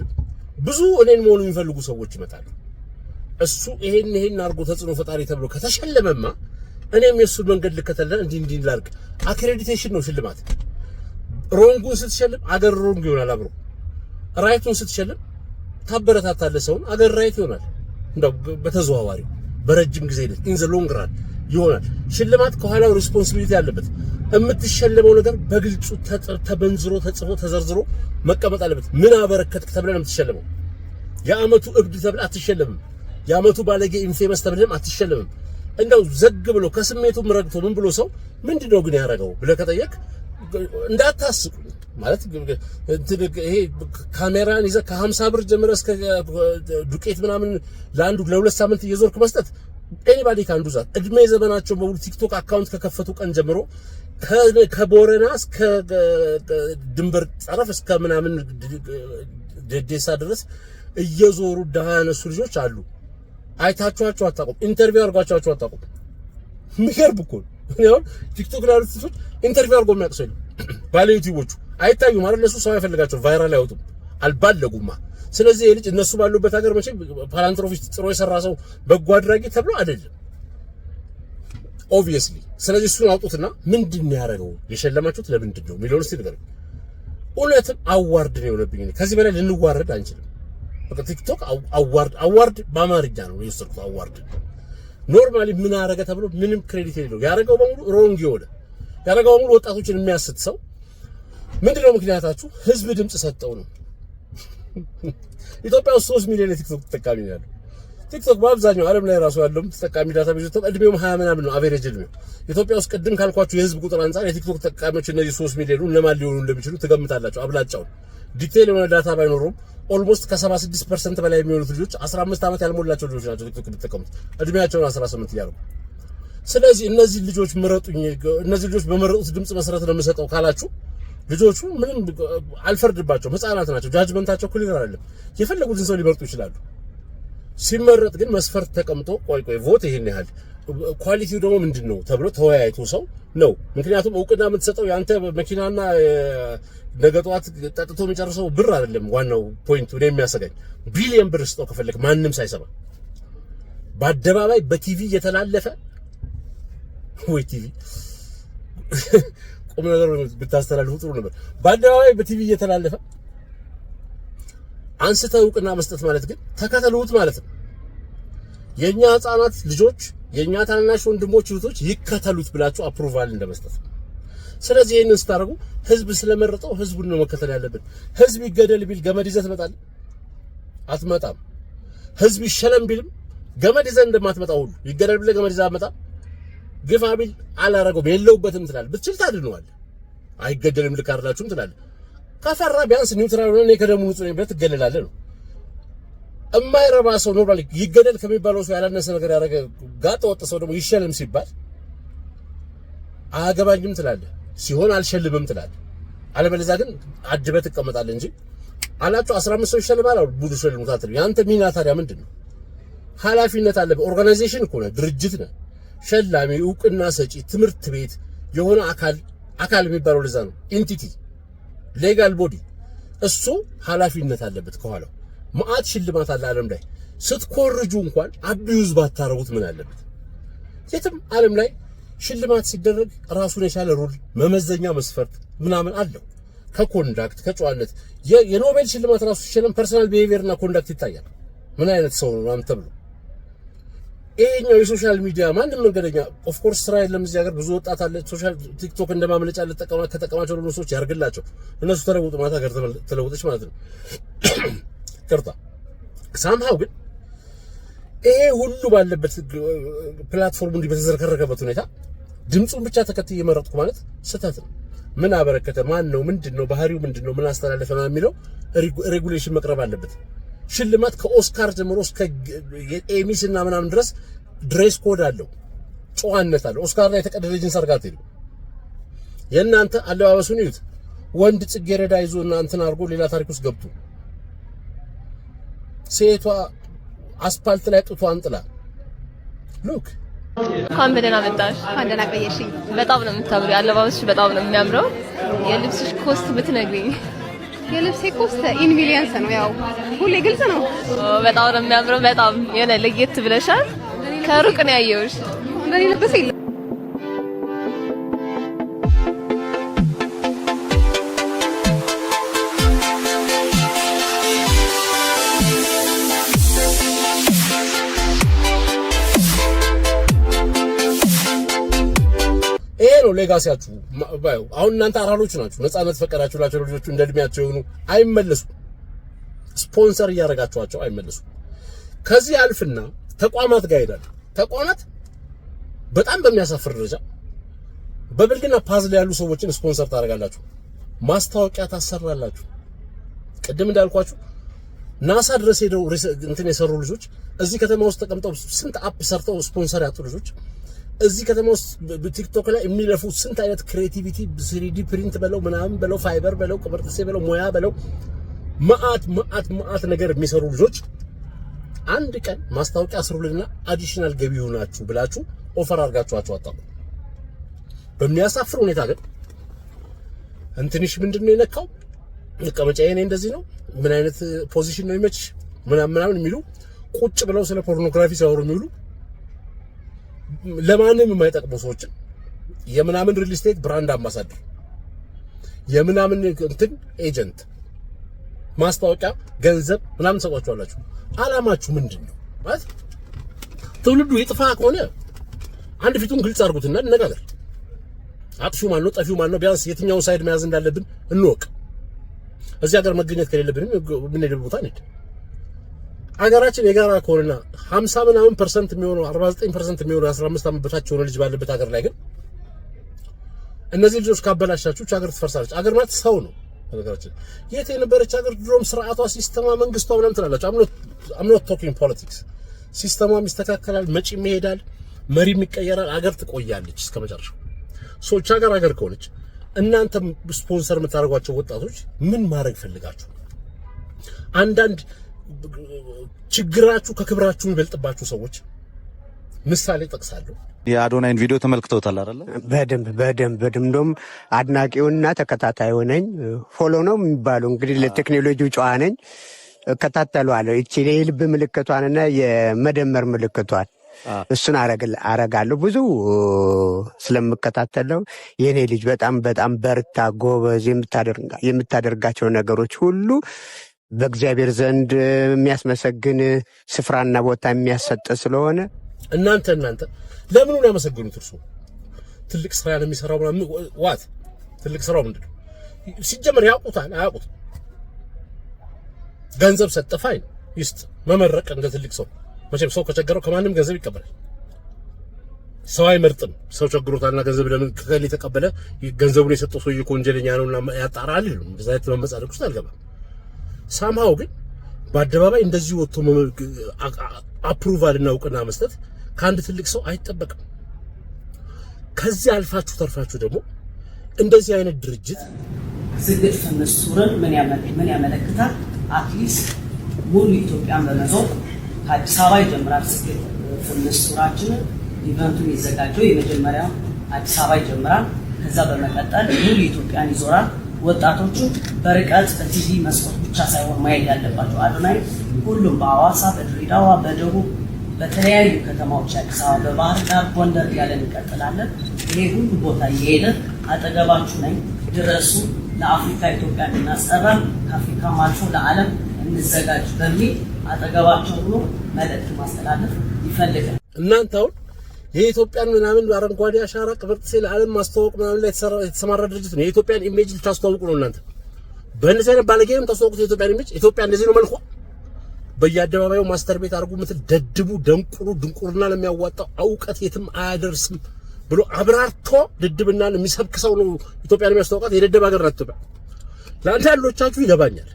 ብዙ እኔን መሆኑ የሚፈልጉ ሰዎች ይመጣሉ። እሱ ይሄን አድርጎ ተጽዕኖ ፈጣሪ ተብሎ ከተሸለመማ እኔም የእሱን መንገድ ልከተልና እንዲህ ላድርግ። አክሬዲቴሽን ነው ሽልማት። ሮንጉን ስትሸልም አገር ሮንግ ይሆናል አብሮ። ራይቱን ስትሸልም ታበረታታለህ ሰውን፣ አገር ራይት ይሆናል። እንደው በተዘዋዋሪ በረጅም ጊዜ ሂደት ኢን ዘ ሎንግ ራን ይሆናል። ሽልማት ከኋላው ሪስፖንሲቢሊቲ አለበት። የምትሸለመው ነገር በግልጹ ተበንዝሮ ተጽፎ ተዘርዝሮ መቀመጥ አለበት። ምን አበረከትክ ተብለህ ነው የምትሸለመው። የአመቱ እብድ ተብለህ አትሸለምም። የአመቱ ባለጌ ኢንፌመስ ተብለህም አትሸለምም። እንደው ዘግ ብሎ ከስሜቱም ረግቶ ምን ብሎ ሰው ምንድነው ግን ያደረገው ብለህ ከጠየቅ እንዳታስቁ ማለት ይሄ ካሜራን ይዘህ ከ50 ብር ጀምረህ እስከ ዱቄት ምናምን ለአንዱ ለ2 ሳምንት እየዞርክ መስጠት ኤኒባዲ ካንዱ ዛት እድሜ ዘመናቸው በሙሉ ቲክቶክ አካውንት ከከፈቱ ቀን ጀምሮ ከቦረና እስከ ድንበር ጠረፍ እስከ ምናምን ደዴሳ ድረስ እየዞሩ ደሃ ያነሱ ልጆች አሉ። አይታችኋቸው አታውቁም። ኢንተርቪው አድርጓቸው አታውቁም። የሚገርም እኮ ነው። ቲክቶክ ላይ ያሉት ልጆች ኢንተርቪው አድርጎ የሚያውቅ ሰው የለም። ባለ ዩቲዩቦቹ አይታዩም ማለት እነሱ ሰው አይፈልጋቸው፣ ቫይራል አይወጡም፣ አልባለጉማ። ስለዚህ ልጅ እነሱ ባሉበት ሀገር መቼ ፓላንትሮፊስት ጥሮ የሰራ ሰው በጎ አድራጊ ተብሎ አይደለም ኦብቪየስሊ። ስለዚህ እሱን አውጡትና ምንድን ነው ያደረገው የሸለማችሁት ለምንድን ነው የሚለውን እስቲ ንገሩኝ። እውነትም አዋርድ ነው የሆነብኝ። ከዚህ በላይ ልንዋረድ አንችልም። በቃ ቲክቶክ አዋርድ በአማርኛ ነው የወሰድኩት። አዋርድ ኖርማሊ ምን አደረገ ተብሎ ምንም ክሬዲት የሌለው ያደረገው በሙሉ ሮንግ የሆነ ያደረገው በሙሉ ወጣቶችን የሚያስት ሰው ምንድነው ምክንያታችሁ? ህዝብ ድምጽ ሰጠው ነው። ኢትዮጵያ ውስጥ 3 ሚሊዮን የቲክቶክ ተጠቃሚ ነው ያለው። ቲክቶክ በአብዛኛው ዓለም ላይ ራሱ ያለው ተጠቃሚ ዳታ ቢዞት እድሜው 20 ምናምን ነው አቨሬጅ እድሜው። ኢትዮጵያ ውስጥ ቅድም ካልኳችሁ የህዝብ ቁጥር አንፃር የቲክቶክ ተጠቃሚዎች እነዚህ 3 ሚሊዮኑ ለማን ሊሆኑ እንደሚችሉ ትገምታላችሁ? አብላጫው ዲቴል የሆነ ዳታ ባይኖረውም ኦልሞስት ከ76% በላይ የሚሆኑት ልጆች 15 ዓመት ያልሞላቸው ልጆች ናቸው ቲክቶክ የሚጠቀሙት፣ እድሜያቸውን 18 እያደረጉ። ስለዚህ እነዚህ ልጆች ምረጡኝ፣ እነዚህ ልጆች በመረጡት ድምጽ መሰረት ነው የምሰጠው ካላችሁ ልጆቹ ምንም አልፈርድባቸውም። ህፃናት ናቸው። ጃጅመንታቸው ክሊር አይደለም። የፈለጉትን ሰው ሊመርጡ ይችላሉ። ሲመረጥ ግን መስፈርት ተቀምጦ ቆይ ቮት ይሄን ያህል ኳሊቲው ደግሞ ምንድነው ተብሎ ተወያይቶ ሰው ነው። ምክንያቱም እውቅና የምትሰጠው ያንተ መኪናና ነገ ጠዋት ጠጥቶ የሚጨርሰው ብር አይደለም። ዋናው ፖይንቱ ነው የሚያሰጋኝ። ቢሊየን ብር ስጠው ከፈለክ ማንም ሳይሰማ በአደባባይ በቲቪ እየተላለፈ ወይ ቲቪ ቁም ነገር ብታስተላልፉ ጥሩ ነበር። በአደባባይ በቲቪ እየተላለፈ አንስተው እውቅና መስጠት ማለት ግን ተከተሉት ማለት ነው። የኛ ህፃናት ልጆች የኛ ታናናሽ ወንድሞች እህቶች ይከተሉት ብላችሁ አፕሩቫል እንደመስጠት ነው። ስለዚህ ይሄንን ስታደርጉ ህዝብ ስለመረጠው ህዝቡን ነው መከተል ያለብን። ህዝብ ይገደል ቢል ገመድ ይዘህ ትመጣለህ? አትመጣም። ህዝብ ይሸለም ቢልም ገመድ ይዘህ እንደማትመጣው ሁሉ ይገደል ቢል ገመድ ይዘህ አትመጣም። ግፋ ቢል አላረገውም የለውበትም ትላለህ። ብትችል ታድነዋለህ። አይገደልም ልክ አይደላችሁም ትላለህ። ከፈራ ቢያንስ ኒውትራል ሆነ ከደሙ ንጹህ ነኝ ብለህ ትገለላለህ ነው። የማይረባ ሰው ኖርማሊ ይገደል ከሚባለው ሰው ያላነሰ ነገር ያደረገ ጋጠ ወጥ ሰው ደግሞ ይሸለም ሲባል አያገባኝም ትላለህ፣ ሲሆን አልሸልምም ትላለህ። አለበለዚያ ግን አጅበህ ትቀመጣለህ እንጂ አላችሁ 15 ሰው ይሸልማል አሉ ቡዱ ሸልሙት አትል። ያንተ ሚና ታዲያ ምንድነው? ኃላፊነት አለብህ። ኦርጋናይዜሽን እኮ ነው፣ ድርጅት ነው። ሸላሚ፣ እውቅና ሰጪ፣ ትምህርት ቤት የሆነ አካል የሚባለው ለዛ ነው ኢንቲቲ ሌጋል ቦዲ። እሱ ኃላፊነት አለበት ከኋላው። ማአት ሽልማት አለ ዓለም ላይ። ስትኮርጁ እንኳን አቢዩዝ ባታረጉት ምን አለበት? የትም ዓለም ላይ ሽልማት ሲደረግ ራሱን የቻለ ሩል መመዘኛ መስፈርት ምናምን አለው። ከኮንዳክት ከጨዋነት የኖቤል ሽልማት ራሱ ሲሸለም ፐርሰናል ቢሄቪየር እና ኮንዳክት ይታያል። ምን አይነት ሰው ነው ምናምን ተብሎ። ይሄኛው የሶሻል ሚዲያ ማንም መንገደኛ ኦፍ ኮርስ ስራ የለም እዚህ ሀገር ብዙ ወጣት አለ። ሶሻል ቲክቶክ እንደማመለጫ ከተጠቀማቸው ደግሞ ሰዎች ያርግላቸው። እነሱ ተለውጡ ማለት ሀገር ተለውጠች ማለት ነው። ቅርታ ሳምሃው ግን ይሄ ሁሉ ባለበት ፕላትፎርሙ እንዲህ በተዘረከረከበት ሁኔታ ድምፁን ብቻ ተከትዬ መረጥኩ ማለት ስህተት ነው። ምን አበረከተ? ማን ነው? ምንድነው? ባህሪው ምንድነው? ምን አስተላለፈ ነው የሚለው ሬጉሌሽን መቅረብ አለበት። ሽልማት ከኦስካር ጀምሮ እስከ ኤሚስ እና ምናምን ድረስ ድሬስ ኮድ አለው፣ ጨዋነት አለው። ኦስካር ላይ የተቀደደ ጂንስ አርጋት ይሉ የእናንተ አለባበሱን ይዩት። ወንድ ጽጌረዳ ይዞ እናንተን አድርጎ ሌላ ታሪክ ውስጥ ገብቶ ሴቷ አስፓልት ላይ ጡቷን ጥላ ሉክ እንኳን በደህና መጣሽ። እንኳን ደህና ቆየሽኝ። በጣም ነው የምታምሪው። አለባበስሽ በጣም ነው የሚያምረው። የልብስሽ ኮስት ብትነግሪኝ? የልብሴ ኮስት ኢን ሚሊየንስ ነው። ያው ሁሌ ግልጽ ነው። በጣም ነው የሚያምረው። በጣም የሆነ ለየት ብለሻል። ከሩቅ ነው ያየሁሽ። እንደኔ ለበሰ የለም። ነው ሌጋሲያችሁ። አሁን እናንተ አራሎች ናችሁ። ነፃነት ፈቀዳችሁላቸው ልጆቹ እንደ እድሜያቸው የሆኑ አይመለሱም። ስፖንሰር እያደረጋችኋቸው አይመለሱም። ከዚህ አልፍና ተቋማት ጋር ሄዳሉ። ተቋማት በጣም በሚያሳፍር ደረጃ በብልግና ፓዝል ያሉ ሰዎችን ስፖንሰር ታደርጋላችሁ፣ ማስታወቂያ ታሰራላችሁ። ቅድም እንዳልኳችሁ ናሳ ድረስ ሄደው እንትን የሰሩ ልጆች እዚህ ከተማ ውስጥ ተቀምጠው ስንት አፕ ሰርተው ስፖንሰር ያጡ ልጆች እዚህ ከተማ ውስጥ ቲክቶክ ላይ የሚለፉ ስንት አይነት ክሬቲቪቲ 3D ፕሪንት በለው ምናምን በለው ፋይበር በለው ቅብርጥሴ በለው ሙያ በለው ማአት ነገር የሚሰሩ ልጆች አንድ ቀን ማስታወቂያ ስሩልና አዲሽናል ገቢ ሆናችሁ ብላችሁ ኦፈር አድርጋችኋቸው አጣቁ። በሚያሳፍር ሁኔታ ግን እንትንሽ ምንድነው የነካው መቀመጫዬ እኔ እንደዚህ ነው ምን አይነት ፖዚሽን ነው የሚመች ምናምን የሚሉ ቁጭ ብለው ስለ ፖርኖግራፊ ሲያወሩ የሚውሉ ለማንም የማይጠቅሙ ሰዎች የምናምን ሪል ስቴት ብራንድ አምባሳደር የምናምን እንትን ኤጀንት ማስታወቂያ ገንዘብ ምናምን ሰጧችኋላችሁ። አላማችሁ ምንድነው? ማለት ትውልዱ ይጥፋ ከሆነ አንድ ፊቱን ግልጽ አድርጉትና እንነጋገር። አጥፊው ማን ነው? ጠፊው ማን ነው? ቢያንስ የትኛውን ሳይድ መያዝ እንዳለብን እንወቅ። እዚህ ሀገር መገኘት ከሌለብን ምን ሄደ ቦታ ነድ አገራችን የጋራ ከሆነና 50 ምናምን % የሚሆነው 49% የሚሆነው 15 ዓመት በታች የሆነ ልጅ ባለበት ሀገር ላይ ግን እነዚህ ልጆች ካበላሻችሁ ሀገር ትፈርሳለች። ሀገር ማለት ሰው ነው። ነገራችን የት የነበረች ሀገር ድሮም ስርዓቷ፣ ሲስተማ፣ መንግስቷ ምናምን ትላላችሁ። I'm not talking politics። ሲስተማም ይስተካከላል፣ መጪም ይሄዳል፣ መሪም ይቀየራል፣ ሀገር ትቆያለች እስከመጨረሻው። ሶች ሀገር ከሆነች እናንተ ስፖንሰር የምታደርጓቸው ወጣቶች ምን ማድረግ ፈልጋችሁ? አንዳንድ ችግራችሁ ከክብራችሁ የሚበልጥባችሁ ሰዎች ምሳሌ ጠቅሳለሁ። የአዶናይን ቪዲዮ ተመልክተውታል አይደል? በደንብ እንደውም አድናቂውና ተከታታዩ ነኝ። ፎሎ ነው የሚባለው እንግዲህ ለቴክኖሎጂው ጨዋ ነኝ፣ እከታተለዋለሁ። እቺ የልብ ምልክቷንና የመደመር ምልክቷን እሱን አረጋለሁ ብዙ ስለምከታተለው። የኔ ልጅ በጣም በርታ፣ ጎበዝ፣ የምታደርጋቸው ነገሮች ሁሉ በእግዚአብሔር ዘንድ የሚያስመሰግን ስፍራና ቦታ የሚያሰጥ ስለሆነ እናንተ ለምን ነው ያመሰግኑት? እርሱ ትልቅ ስራ ነው የሚሰራው ዋት ትልቅ ስራው ምንድነው? ሲጀመር ያውቁታል አያውቁት? ገንዘብ ሰጠፋይ ይስጥ መመረቅ እንደ ትልቅ ሰው መቼም ሰው ከቸገረው ከማንም ገንዘብ ይቀበላል። ሰው አይመርጥም። ሰው ቸግሮታልና ገንዘብ ለምን ከሌ ተቀበለ? ገንዘቡን የሰጠው ሰውዬ ወንጀለኛ ነውና ያጣራል። እንደዛ አይነት መመጻደቅ ውስጥ አልገባም። ሳምሃው ግን በአደባባይ እንደዚህ ወጥቶ አፕሩቫል እና እውቅና መስጠት ከአንድ ትልቅ ሰው አይጠበቅም። ከዚህ አልፋችሁ ተርፋችሁ ደግሞ እንደዚህ አይነት ድርጅት ስግጥ ፍምስቱርን ምን ያመለክታል? አትሊስት ሙሉ ኢትዮጵያን በመዞር ከአዲስ አበባ ይጀምራል። ስግጥ ፍምስቱራችን ኢቨንቱ የሚዘጋጀው የመጀመሪያው አዲስ አበባ ይጀምራል። ከዛ በመቀጠል ሙሉ ኢትዮጵያን ይዞራል። ወጣቶቹ በርቀት በቲቪ መስኮት ብቻ ሳይሆን ማየት ያለባቸው አዶናይ ሁሉም በአዋሳ፣ በድሬዳዋ፣ በደቡብ በተለያዩ ከተማዎች አዲስ አበባ፣ በባህር ዳር፣ ጎንደር ያለን እንቀጥላለን። ይሄ ሁሉ ቦታ እየሄደ አጠገባችሁ ነኝ ድረሱ፣ ለአፍሪካ ኢትዮጵያ እንድናስጠራ ከአፍሪካም አልፎ ለዓለም እንዘጋጅ በሚል አጠገባቸው ብሎ መልእክት ማስተላለፍ ይፈልጋል። እናንተ አሁን የኢትዮጵያን ምናምን አረንጓዴ አሻራ ቅብርጥሴ ለዓለም ማስተዋወቅ ምናምን ላይ የተሰማራ ድርጅት ነው። የኢትዮጵያን ኢሜጅ ልታስተዋውቁ ነው እናንተ። በእነዚህ አይነት ባለጌም ታስተዋውቁት የኢትዮጵያን ኢሜጅ። ኢትዮጵያ እንደዚህ ነው መልኳ። በየአደባባዩ ማስተር ቤት አድርጉ ምትል ደድቡ፣ ደንቁሩ፣ ድንቁርና ለሚያዋጣው እውቀት የትም አያደርስም ብሎ አብራርቶ ድድብና የሚሰብክ ሰው ነው ኢትዮጵያን የሚያስተዋውቃት። የደደብ ሀገር ናት ኢትዮጵያ። ለአንዳንዶቻችሁ ይገባኛል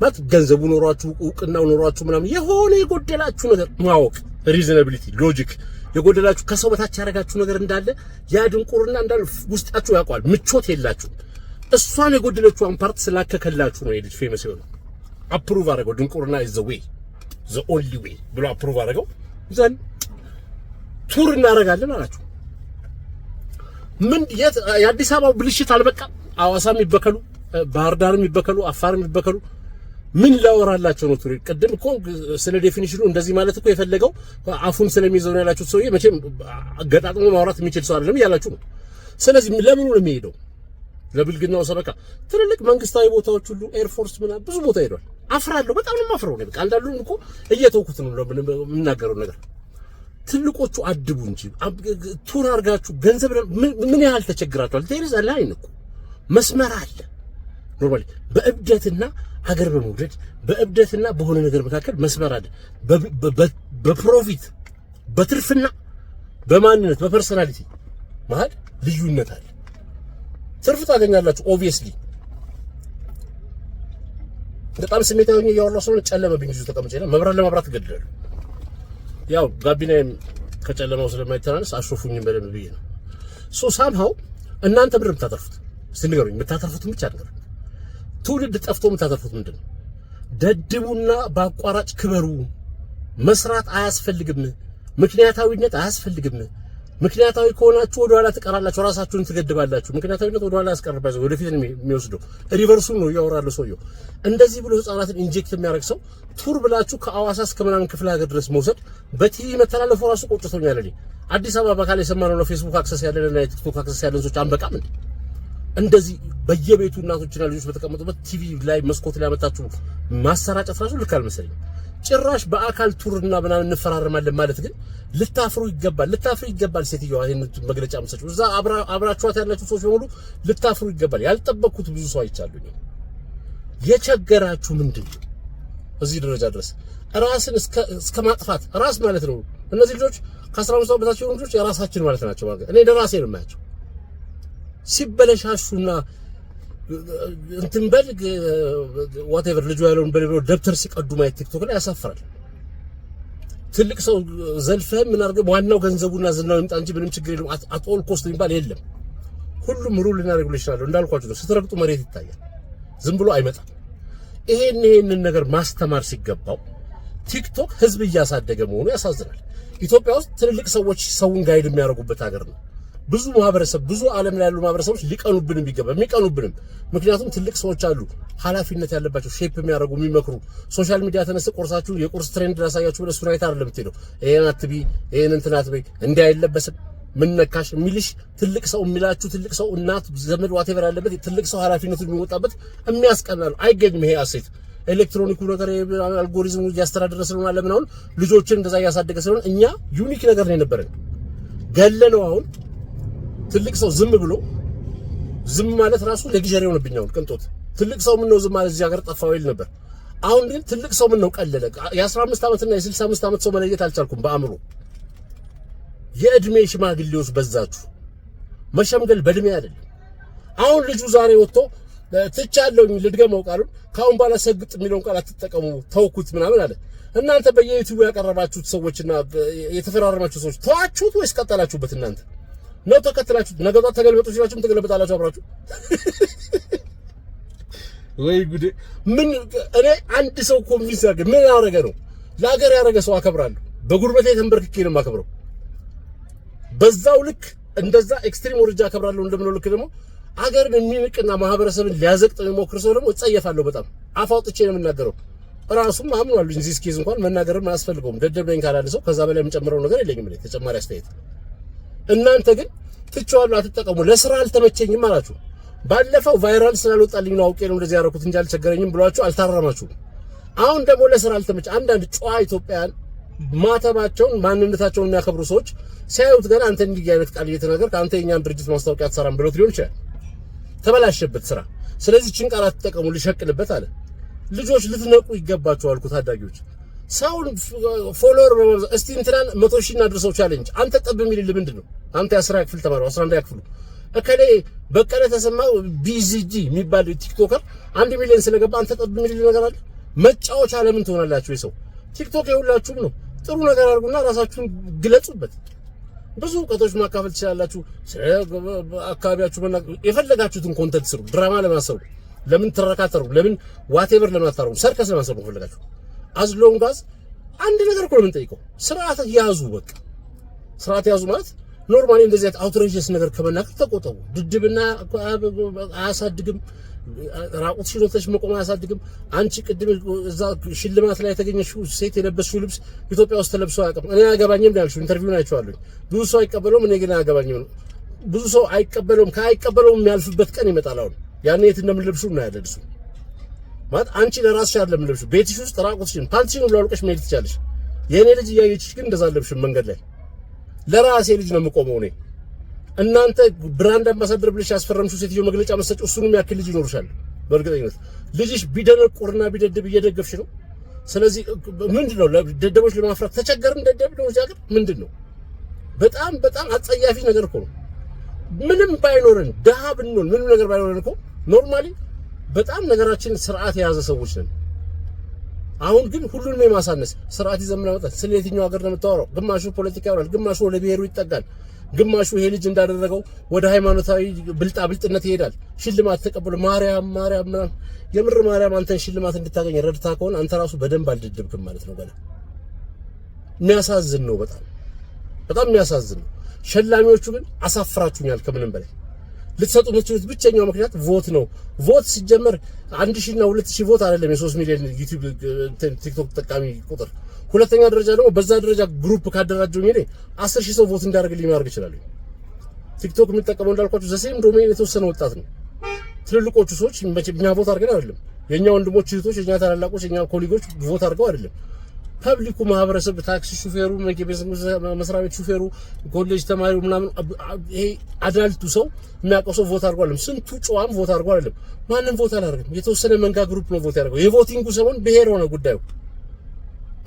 ማለት ገንዘቡ ኖሯችሁ እውቅናው ኖሯችሁ ምናምን የሆነ የጎደላችሁ ነገር ማወቅ ሪዝናቢሊቲ ሎጂክ የጎደላችሁ ከሰው በታች ያደረጋችሁ ነገር እንዳለ ያ ድንቁርና እንዳለ ውስጣችሁ ያውቃል። ምቾት የላችሁ። እሷን የጎደለችውን ፓርት ስላከከላችሁ ነው የልጅ ፌመስ የሆነው። አፕሩቭ አደረገው። ድንቁርና is the way the only way ብሎ አፕሩቭ አደረገው። ዘን ቱር እናደርጋለን አላችሁ። ምን የአዲስ አበባው ብልሽት አልበቃም? ሐዋሳም ይበከሉ፣ ባህር ዳርም ይበከሉ፣ አፋርም ይበከሉ። ምን ላወራላችሁ ነው? ቱሪ ቅድም እኮ ስለ ዴፊኒሽኑ እንደዚህ ማለት እኮ የፈለገው አፉን ስለሚይዘው ነው ያላችሁት። ሰውዬ መቼም ገጣጥሞ ማውራት የሚችል ሰው አይደለም ያላችሁ ነው። ስለዚህ ለምኑ ነው የሚሄደው? ለብልግናው ሰበካ ትልልቅ መንግስታዊ ቦታዎች ሁሉ ኤርፎርስ ምናምን ብዙ ቦታ ሄዷል። አፍራለሁ፣ በጣም ነው የማፍረው ነው። በቃ አንዳንዱን እኮ እየተውኩት ነው የምናገረው ነገር። ትልቆቹ አድቡ እንጂ ቱር አድርጋችሁ ገንዘብ ምን ያህል ተቸግራችኋል? ቴሪዝ አለ አይንኩ መስመር አለ ኖርማሊ በእብደትና ሀገር በመውደድ በእብደትና በሆነ ነገር መካከል መስመር አለ። በፕሮፊት በትርፍና በማንነት በፐርሰናሊቲ መሀል ልዩነት አለ። ትርፍ ታገኛላችሁ ኦብቪየስሊ። በጣም ስሜታዊ ሆኜ እያወራሁ ስለሆነ ጨለመብኝ። እዚሁ ተቀምጬ ነው መብራት ለማብራት እገድላለሁ። ያው ጋቢናዬም ከጨለማው ስለማይተናነስ አሾፉኝም በደንብ ብዬ ነው። ሳምሃው እናንተ ብር የምታተርፉት እስቲ ንገሩኝ። የምታተርፉትን ብቻ ነገር ትውልድ ጠፍቶ የምታተርፉት ምንድን ነው? ደድቡና በአቋራጭ ክበሩ። መስራት አያስፈልግም። ምክንያታዊነት አያስፈልግም። ምክንያታዊ ከሆናችሁ ወደ ኋላ ትቀራላችሁ፣ ራሳችሁን ትገድባላችሁ። ምክንያታዊነት ወደ ኋላ ያስቀርባችሁ፣ ወደፊት ነው የሚወስደው። ሪቨርሱን ነው እያወራለ ሰውየው። እንደዚህ ብሎ ህፃናትን ኢንጀክት የሚያደርግ ሰው ቱር ብላችሁ ከአዋሳ እስከ ምናምን ክፍለ ሀገር ድረስ መውሰድ በቲቪ መተላለፉ ራሱ ቆጭቶኛል። እኔ አዲስ አበባ በካለ የሰማነው ነው ፌስቡክ አክሰስ ያለንና የቲክቶክ አክሰስ ያለን ሰዎች አንበቃም እንዴ? እንደዚህ በየቤቱ እናቶችና ልጆች በተቀመጡበት ቲቪ ላይ መስኮት ላይ አመጣችሁ ማሰራጨት ራሱ ልክ አልመሰለኝም። ጭራሽ በአካል ቱርና ምናምን እንፈራረማለን ማለት ግን ልታፍሩ ይገባል። ልታፍሩ ይገባል። ሴትዮዋ ይሄን መግለጫ መስጠት እዛ አብራችኋት ያላችሁ ሰዎች በሙሉ ልታፍሩ ይገባል። ያልጠበቅኩት ብዙ ሰው አይቻሉኝ። የቸገራችሁ ምንድነው? እዚህ ደረጃ ድረስ ራስን እስከ ማጥፋት ራስ ማለት ነው። እነዚህ ልጆች ከ15 ዓመት በታች የሆኑ ልጆች የራሳችን ማለት ናቸው ማለት እኔ ለራሴ ነው የማያቸው። ሲበለሻሹና እንትን በልግ ዋቴቨር ልጁ ያለውን በሌሎ ደብተር ሲቀዱ ማየት ቲክቶክ ላይ ያሳፍራል። ትልቅ ሰው ዘልፈህ ምን አድርገህ ዋናው ገንዘቡና ዝናው ይምጣ እንጂ ምንም ችግር የለም። አጥኦል ኮስት የሚባል የለም። ሁሉም ሩል እና ሬጉሌሽን አለው። እንዳልኳችሁ ነው። ስትረግጡ መሬት ይታያል። ዝም ብሎ አይመጣም። ይሄንን ነገር ማስተማር ሲገባው ቲክቶክ ህዝብ እያሳደገ መሆኑ ያሳዝናል። ኢትዮጵያ ውስጥ ትልልቅ ሰዎች ሰውን ጋይድ የሚያደርጉበት ሀገር ነው። ብዙ ማህበረሰብ ብዙ ዓለም ላይ ያሉ ማህበረሰቦች ሊቀኑብንም ይገባል። የሚቀኑብንም ምክንያቱም ትልቅ ሰዎች አሉ ኃላፊነት ያለባቸው ሼፕ የሚያደርጉ የሚመክሩ። ሶሻል ሚዲያ ተነስተ ቆርሳችሁ የቁርስ ትሬንድ ላሳያችሁ ብለህ እሱን አይተህ አይደለም የምትሄደው። ይሄን አትቢ፣ ይሄን እንትን አትበይ፣ እንዲህ አይለበስም፣ ምን ነካሽ የሚልሽ ትልቅ ሰው የሚላችሁ ትልቅ ሰው እናት ዘመድ ዋቴቨር ያለበት ትልቅ ሰው ኃላፊነቱን የሚወጣበት የሚያስቀናል። አይገኝም ይሄ አሴት ኤሌክትሮኒኩ ነገር አልጎሪዝሙ እያስተዳደረ ስለሆነ አለ ምናምን ልጆችን እንደዛ እያሳደገ ስለሆነ እኛ ዩኒክ ነገር ነው የነበረን ገለነው። አሁን ትልቅ ሰው ዝም ብሎ ዝም ማለት ራሱ ለጊዜው ሆነብኝ። አሁን ቅንጦት ትልቅ ሰው ምን ነው ዝም ማለት እዚህ ሀገር ጠፋው ይል ነበር። አሁን ግን ትልቅ ሰው ምን ነው ቀለለ። የ15 ዓመት እና የ65 ዓመት ሰው መለየት አልቻልኩም በአእምሮ። የእድሜ ሽማግሌዎች በዛችሁ። መሸምገል በእድሜ አይደለም። አሁን ልጁ ዛሬ ወጥቶ ትቻለሁኝ ልድገመው ቃሉን ካሁን በኋላ ሰግጥ የሚለውን ቃል አትጠቀሙ ተውኩት ምናምን አለ። እናንተ በየዩቲዩብ ያቀረባችሁት ሰዎችና የተፈራረማችሁ ሰዎች ተዋችሁት ወይስ ቀጠላችሁበት? እናንተ ነው ተከትላችሁት? ነገ ጧት ተገልበጡ ሲላችሁም ተገለበጣላችሁ አብራችሁ። ወይ ጉዴ! ምን እኔ አንድ ሰው ኮንቪንስ ያደርግ ምን ያደረገ ነው? ለሀገር ያደረገ ሰው አከብራለሁ። በጉርበቴ ተንበርክኬ ነው የማከብረው። በዛው ልክ እንደዛ ኤክስትሪም ወርጃ አከብራለሁ። እንደምነው ልክ ደግሞ አገርን የሚንቅና ማህበረሰብን ሊያዘቅጥ የሚሞክር ሰው ደግሞ እጸየፋለሁ። በጣም አፋውጥቼ ነው የምናገረው። ራሱም አምኗል እንጂ ስኬዝ እንኳን መናገርም አያስፈልገውም። ደደብ ነኝ ካላለ ሰው ከዛ በላይ የምጨምረው ነገር የለኝም እኔ ተጨማሪ አስተያየት። እናንተ ግን ትቼዋለሁ አትጠቀሙ፣ ለስራ አልተመቸኝም አላችሁ። ባለፈው ቫይራል ስላልወጣልኝ ነው አውቄ ነው እንደዚህ ያደረኩት እንጂ አልቸገረኝም ብሏችሁ አልታረማችሁም። አሁን ደግሞ ለስራ አልተመቸ አንዳንድ ጨዋ ኢትዮጵያውያን ማተባቸውን ማንነታቸውን የሚያከብሩ ሰዎች ሲያዩት ገና አንተ እንዲህ አይነት ቃል እየተናገርክ አንተ የኛን ድርጅት ማስታወቂያ አትሰራም ብሎት ሊሆን ይችላል። ተበላሸበት ስራ። ስለዚህ ችን ቃል አትጠቀሙ ልሸቅልበት አለ። ልጆች ልትነቁ ይገባቸዋል እኮ ታዳጊዎች። ሰውን ፎሎወር በመብዛት እስቲ እንትናን 100,000 እናድርሰው ቻሌንጅ አንተ ጠብ የሚልልህ ምንድነው? አንተ የ10 ክፍል ተማሪው 11 ክፍሉ እከሌ በቀለ ተሰማው ቢዚጂ የሚባል ቲክቶከር 1 ሚሊዮን ስለገባ አንተ ጠብ የሚልልህ ነገር አለ? መጫወቻ ለምን ትሆናላችሁ? የሰው ቲክቶክ የሁላችሁም ነው። ጥሩ ነገር አድርጉና ራሳችሁን ግለጹበት። ብዙ እውቀቶች ማካፈል ትችላላችሁ። አካባቢያችሁ የፈለጋችሁትን ኮንተንት ስሩ። ድራማ ለማሰሩ ለምን ትረካተሩ? ለምን ዋቴቨር ለማታሩ? ሰርከስ ለማሰሩ ፈለጋችሁ አዝሎንጋዝ አንድ ነገር እኮ ነው የምንጠይቀው። ስርዓት ያዙ። በቃ ስርዓት ያዙ ማለት ኖርማሊ እንደዚህ አይነት አውትሬጀስ ነገር ከመናገር ተቆጠቡ። ድድብና አያሳድግም። ራቁት ሽሎተሽ መቆም አያሳድግም። አንቺ ቅድም እዛ ሽልማት ላይ የተገኘሽው ሴት የለበስሽው ልብስ ኢትዮጵያ ውስጥ ተለብሶ አያውቅም። እኔ አያገባኝም ያልሽው ኢንተርቪውን አይቼዋለሁ። ብዙ ሰው አይቀበለውም፣ እኔ ግን አያገባኝም። ብዙ ሰው አይቀበለውም። ካይቀበለውም የሚያልፍበት ቀን ይመጣል። አሁን ያኔ የት እንደምንለብሽው እና ያደርሱ ማለት አንቺ ለራስሽ አይደለም ለብሽው ቤትሽ ውስጥ ራቁትሽን ፓንትሽን ሁሉ አውልቀሽ መሄድ ትቻለሽ። የኔ ልጅ እያየችሽ ግን እንደዛ ለብሽን መንገድ ላይ ለራሴ ልጅ ነው የምቆመው እኔ። እናንተ ብራንድ አምባሳደር ብለሽ ያስፈረምሽው ሴትዮ መግለጫ መሰጨው እሱንም ያክል ልጅ ይኖርሻል። በእርግጠኝነት ልጅሽ ቢደነቁርና ቢደድብ እየደገፍሽ ነው። ስለዚህ ምንድነው ደደቦች ለማፍራት ተቸገርን? ደደብ ነው እዚህ ሀገር ምንድነው? በጣም በጣም አጸያፊ ነገር እኮ ነው። ምንም ባይኖረን ደሃ ብንሆን ምንም ነገር ባይኖረን እኮ ኖርማሊ በጣም ነገራችን ስርዓት የያዘ ሰዎች ነን። አሁን ግን ሁሉንም የማሳነስ ስርዓት ይዘምና መጣ። ስለ የትኛው ሀገር ነው የምታወራው? ግማሹ ፖለቲካ ያወራል፣ ግማሹ ወደ ብሔሩ ይጠጋል፣ ግማሹ ይሄ ልጅ እንዳደረገው ወደ ሃይማኖታዊ ብልጣብልጥነት ይሄዳል። ሽልማት ተቀበሉ ማርያም ምናምን። የምር ማርያም አንተን ሽልማት እንድታገኝ ረድታ ከሆነ አንተ ራሱ በደንብ አልደደብክም ማለት ነው። ገና የሚያሳዝን ነው። በጣም የሚያሳዝን ነው። ሸላሚዎቹ ግን አሳፍራችሁኛል ከምንም በላይ። ልትሰጡ የምትችሉት ብቸኛው ምክንያት ቮት ነው። ቮት ሲጀመር 1000 እና 2000 ቮት አይደለም የ3 ሚሊዮን ዩቲዩብ ቲክቶክ ተጠቃሚ ቁጥር። ሁለተኛ ደረጃ ደግሞ በዛ ደረጃ ግሩፕ ካደራጀው እኔ 10000 ሰው ቮት እንዲያደርግልኝ ማድረግ ይችላል። ቲክቶክ የሚጠቀመው እንዳልኳችሁ ዘሴም ዶሜን የተወሰነ ወጣት ነው። ትልልቆቹ ሰዎች እኛ ቮት አድርገን አይደለም። የኛ ወንድሞች እህቶች፣ የኛ ታላላቆች፣ የኛ ኮሊጎች ቮት አድርገው አይደለም። ፐብሊኩ ማህበረሰብ፣ ታክሲ ሹፌሩ፣ መስሪያ ቤት ሹፌሩ፣ ኮሌጅ ተማሪው ምናምን ይሄ አዳልቱ ሰው የሚያውቀው ሰው ቮት አድርጓል። ስንቱ ጨዋም ቮት አድርጓል አይደለም። ማንም ቮት አላደረገም። የተወሰነ መንጋ ግሩፕ ነው ቮት ያደርገው። የቮቲንጉ ሰሞን ብሔር ሆነ ጉዳዩ።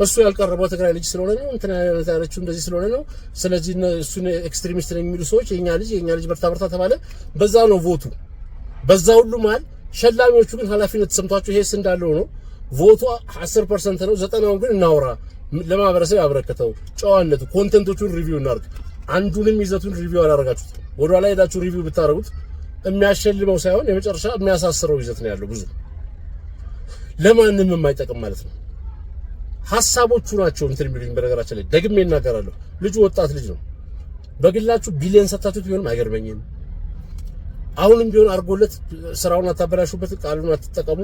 እሱ ያልቀረበው ትግራይ ልጅ ስለሆነ ነው፣ እንትና ያለችው እንደዚህ ስለሆነ ነው። ስለዚህ እሱን ኤክስትሪሚስት ነኝ የሚሉ ሰዎች የኛ ልጅ በርታ ተባለ። በዛ ነው ቮቱ። በዛ ሁሉ መሀል ሸላሚዎቹ ግን ኃላፊነት ተሰምቷቸው ይሄስ እንዳለው ነው። ቮቱ 10% ነው። 90ውን ግን እናውራ ለማህበረሰብ ያበረከተው ጨዋነቱ ኮንቴንቶቹን ሪቪው እናርግ። አንዱንም ይዘቱን ሪቪው አላደረጋችሁት። ወደ ኋላ ሄዳችሁ ሪቪው ብታረጉት የሚያሸልመው ሳይሆን የመጨረሻ የሚያሳስረው ይዘት ነው ያለው። ብዙ ለማንም የማይጠቅም ማለት ነው። ሐሳቦቹ ናቸው እንትን የሚሉኝ። በነገራችን ላይ ደግሜ እናገራለሁ። ልጁ ወጣት ልጅ ነው። በግላችሁ ቢሊየን ሰጣችሁት ቢሆንም አይገርመኝም። አሁንም ቢሆን አርጎለት ስራውን አታበላሹበት፣ ቃሉን አትጠቀሙ።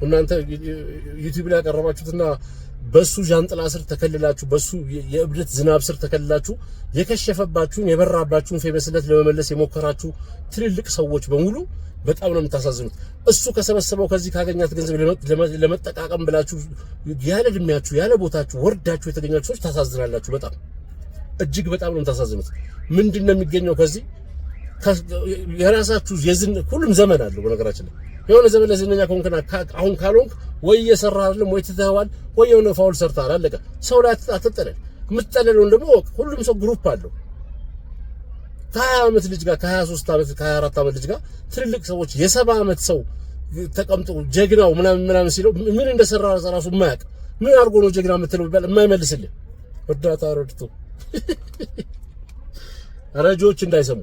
እናንተ ዩቲዩብ ላይ ያቀረባችሁትና በሱ ጃንጥላ ስር ተከልላችሁ በሱ የእብደት ዝናብ ስር ተከልላችሁ የከሸፈባችሁን የበራባችሁን ፌመስነት ለመመለስ የሞከራችሁ ትልልቅ ሰዎች በሙሉ በጣም ነው የምታሳዝኑት። እሱ ከሰበሰበው ከዚህ ካገኛት ገንዘብ ለመጠቃቀም ብላችሁ ያለ እድሜያችሁ ያለ ቦታችሁ ወርዳችሁ የተገኛችሁ ሰዎች ታሳዝናላችሁ። በጣም እጅግ በጣም ነው የምታሳዝኑት። ምንድነው የሚገኘው ከዚህ? የራሳችሁ ሁሉም ዘመን አለው። በነገራችን ላይ የሆነ ዘመን ለዝነኛ ከሆንክና አሁን ካልሆንክ ወይ እየሰራህ አይደለም ወይ ትተኸዋል ወይ የሆነ ፋውል ሰርተሃል። አለቀ። ሰው ላይ አትጠለል። የምትጠለለውን ደግሞ ሁሉም ሰው ግሩፕ አለው። ከ20 ዓመት ልጅ ጋር ከ23 ዓመት ከ24 ዓመት ልጅ ጋር ትልልቅ ሰዎች የ70 ዓመት ሰው ተቀምጦ ጀግናው ምናምን ሲለው ምን እንደሰራ ራሱ የማያውቅ ምን አድርጎ ነው ጀግና የምትለው ቢባል የማይመልስልህ እርዳታ ረድቶ ረጆች እንዳይሰሙ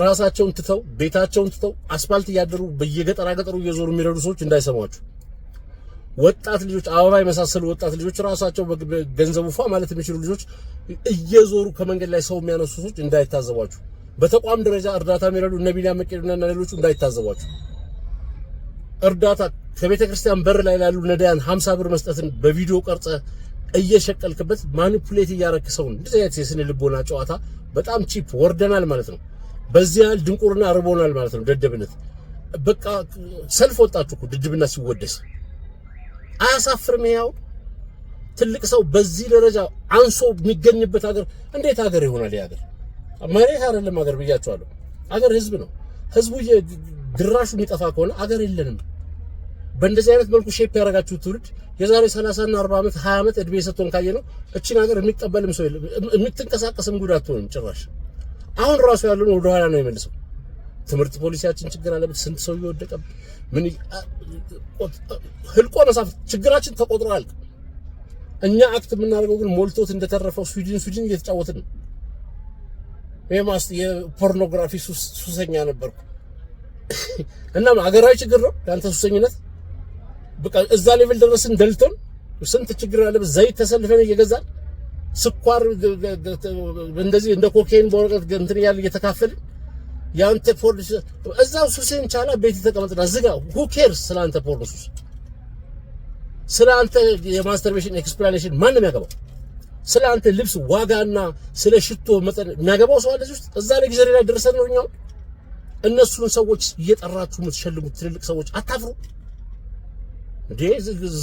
ራሳቸውን ትተው ቤታቸውን ትተው አስፋልት እያደሩ በየገጠራ ገጠሩ እየዞሩ የሚረዱ ሰዎች እንዳይሰሟችሁ። ወጣት ልጆች አበባ የመሳሰሉ ወጣት ልጆች ራሳቸው በገንዘቡ ፏ ማለት የሚችሉ ልጆች እየዞሩ ከመንገድ ላይ ሰው የሚያነሱ ሰዎች እንዳይታዘቧችሁ። በተቋም ደረጃ እርዳታ የሚረዱ እነ ቢኒያም መቄዶንያና ሌሎቹ እንዳይታዘቧችሁ። እርዳታ ከቤተ ክርስቲያን በር ላይ ላሉ ነዳያን 50 ብር መስጠትን በቪዲዮ ቀርጸ እየሸቀልክበት ማኒፑሌት እያረክሰው እንደዚህ አይነት የስነ ልቦና ጨዋታ በጣም ቺፕ ወርደናል ማለት ነው። በዚህ ያህል ድንቁርና አርቦናል ማለት ነው። ደደብነት በቃ ሰልፍ ወጣችሁ እኮ ድድብና ሲወደስ አያሳፍርም? ያው ትልቅ ሰው በዚህ ደረጃ አንሶ የሚገኝበት ሀገር እንዴት ሀገር ይሆናል? ሀገር መሬት አይደለም ሀገር ብያቸዋለሁ። ሀገር ህዝብ ነው። ህዝቡ ድራሹ የሚጠፋ ከሆነ ሀገር የለንም። በእንደዚህ አይነት መልኩ ሼፕ ያደረጋችሁ ትውልድ የዛሬ 30 እና 40 ዓመት 20 ዓመት እድሜ ሰጥቶን ካየነው እቺን ሀገር የሚቀበልም ሰው የለም። የምትንቀሳቀስም ጉዳት ሆነም ጭራሽ አሁን ራሱ ያለው ወደ ኋላ ነው የሚመልሰው። ትምህርት ፖሊሲያችን ችግር አለበት። ስንት ሰው እየወደቀ ምን ህልቆ መሳፍ ችግራችን ተቆጥሮ አልቅ። እኛ አክት የምናደርገው ግን ሞልቶት እንደተረፈው ስዊድን እየተጫወትን ነው። የፖርኖግራፊ ሱሰኛ ነበርኩ እና ሀገራዊ ችግር ነው ያንተ ሱሰኝነት። በቃ እዛ ሌቭል ደረስን። ደልቶን ስንት ችግር አለበት። ዘይት ተሰልፈን እየገዛን ስኳር እንደዚህ እንደ ኮኬን በወረቀት እንትን ያለ እየተካፈልን ያንተ ፖርን እዛው ሱስን ቻላ ቤት ተቀመጥና ዝጋ። who cares ስላንተ ፖርን ሱስ ስላንተ የማስተርቤሽን ኤክስፕላኔሽን ማንም ያገባው? ስላንተ ልብስ ዋጋና ስለ ሽቶ መጠን የሚያገባው ሰው አለ ውስጥ? እዛ ላይ ጊዜ ላይ ደርሰን ነው እኛው እነሱን ሰዎች እየጠራችሁ የምትሸልሙት ትልልቅ ሰዎች አታፍሩ እንዴ?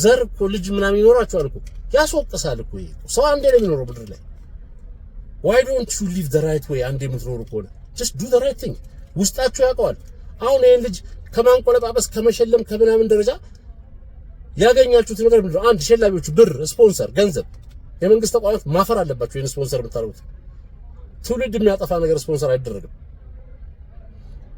ዘር እኮ ልጅ ምናምን ይኖራችኋል እኮ ያስወቅሳል እኮ። ሰው አንዴ ነው የሚኖረው ምድር ላይ። why don't you live the right way? አንዴ የምትኖሩ ከሆነ just do the right thing። ውስጣችሁ ያውቀዋል። አሁን ይሄን ልጅ ከማንቆለጳጰስ ከመሸለም ከምናምን ደረጃ ያገኛችሁት ነገር ምንድነው? አንድ ሸላሚዎቹ ብር፣ ስፖንሰር፣ ገንዘብ። የመንግስት ተቋማት ማፈር አለባችሁ። ይሄን ስፖንሰር የምታደርጉት ትውልድ የሚያጠፋ ነገር ስፖንሰር አይደረግም።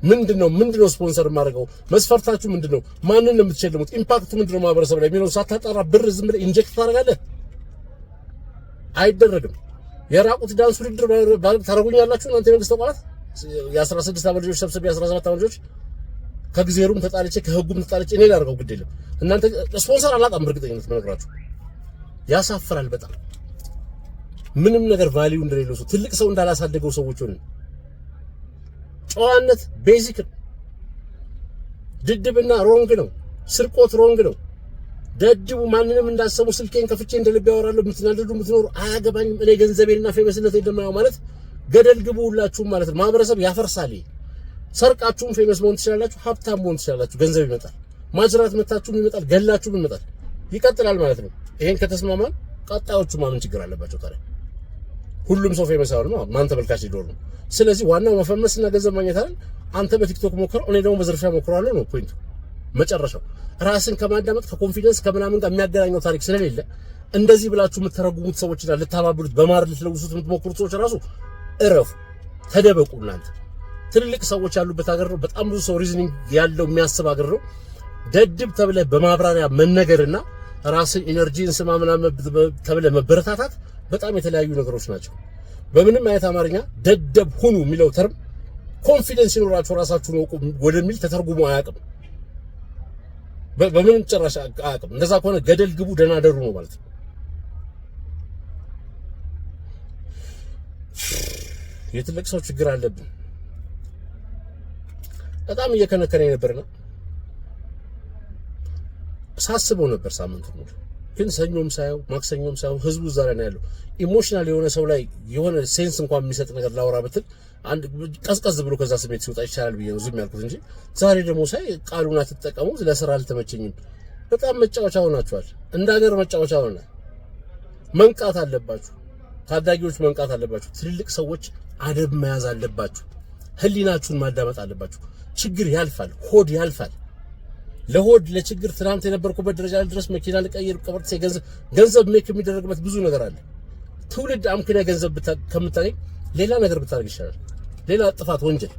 ምንድነው ስፖንሰር የማደርገው? መስፈርታችሁ ምንድነው? ማንን ነው የምትሸልሙት? ኢምፓክቱ ምንድነው ማህበረሰብ ላይ የሚለው ሳታጣራ ብር ዝም ብለህ ኢንጀክት ታደርጋለህ? አይደረግም። የራቁት ዳንስ ውድድር ታደርጉኛላችሁ እናንተ የመንግስት ተቋማት። የ16 ዓመት ልጆች ሰብስቤ 17 ዓመት ልጆች ከጊዜሩም ተጣልቼ ከህጉም ተጣልቼ እኔ ላደርገው ግድ የለም። እናንተ ስፖንሰር አላጣም። በእርግጠኝነት መነግራችሁ ያሳፍራል በጣም። ምንም ነገር ቫልዩ እንደሌለው ሰው ትልቅ ሰው እንዳላሳደገው ሰዎች ሆነን ጨዋነት ቤዚክ ድድብና ሮንግ ነው። ስርቆት ሮንግ ነው። ደድቡ ማንንም እንዳሰሙ ስልኬን ከፍቼ እንደልብ ያወራለሁ። የምትናደዱ የምትኖሩ አያገባኝም። እኔ ገንዘቤንና ፌመስነት እንደማያው ማለት ገደል ግቡ ሁላችሁም ማለት ነው። ማህበረሰብ ያፈርሳል። ሰርቃችሁም ፌመስ መሆን ትችላላችሁ፣ ሀብታም መሆን ትችላላችሁ። ገንዘብ ይመጣል። ማጅራት መታችሁም ይመጣል፣ ገላችሁም ይመጣል። ይቀጥላል ማለት ነው። ይሄን ከተስማማን ቀጣዮቹ ማምን ችግር አለባቸው ታዲያ? ሁሉም ሰው ፌመስ አይሆንም። ማን ተመልካች ሊኖር ነው? ስለዚህ ዋናው መፈመስና ገንዘብ ማግኘት አይደል? አንተ በቲክቶክ ሞክረው፣ እኔ ደግሞ በዝርፊያ ሞክራለሁ ነው ፖይንቱ። መጨረሻው ራስን ከማዳመጥ ከኮንፊደንስ ከምናምን ጋር የሚያገናኘው ታሪክ ስለሌለ እንደዚህ ብላችሁ የምትረጉሙት ሰዎችና ልታባብሉት በማር ልትለውሱት የምትሞክሩት ሰዎች ራሱ እረፉ፣ ተደበቁ። እናንተ ትልልቅ ሰዎች ያሉበት ሀገር ነው። በጣም ብዙ ሰው ሪዝኒንግ ያለው የሚያስብ ሀገር ነው። ደድብ ተብለ በማብራሪያ መነገርና ራስን ኢነርጂን ስማ ምናምን ተብለ መበረታታት በጣም የተለያዩ ነገሮች ናቸው። በምንም አይነት አማርኛ ደደብ ሁኑ የሚለው ተርም ኮንፊደንስ ይኖራችሁ ራሳችሁን ወቁ ወደሚል ተተርጉሞ አያውቅም። በምንም ጭራሽ አያውቅም። እንደዛ ከሆነ ገደል ግቡ ደህና ደሩ ነው ማለት ነው። የትልቅ ሰው ችግር አለብን። በጣም እየከነከነ ነበርና ሳስበው ነበር ሳምንት ሙሉ። ግን ሰኞም ሳይው ማክሰኞም ሳይው ህዝቡ እዛ ላይ ነው ያለው። ኢሞሽናል የሆነ ሰው ላይ የሆነ ሴንስ እንኳን የሚሰጥ ነገር ላወራ ብትል አንድ ቀዝቀዝ ብሎ ከዛ ስሜት ሲወጣ ይቻላል ብዬ ነው ዝም ያልኩት እንጂ ዛሬ ደግሞ ሳይ ቃሉን አትጠቀሙ ለስራ አልተመቸኝም። በጣም መጫወቻ ሆናችኋል። እንደ ሀገር መጫወቻ ሆነ። መንቃት አለባችሁ። ታዳጊዎች መንቃት አለባችሁ። ትልልቅ ሰዎች አደብ መያዝ አለባችሁ። ህሊናችሁን ማዳመጥ አለባችሁ። ችግር ያልፋል፣ ሆድ ያልፋል። ለሆድ ለችግር ትናንት የነበርኩበት ደረጃ ድረስ መኪና ልቀይር ቀበርት ገንዘብ ሜክ የሚደረግበት ብዙ ነገር አለ። ትውልድ አምክነ ገንዘብ ከምታገኝ ሌላ ነገር ብታደርግ ይሻላል። ሌላ ጥፋት ወንጀል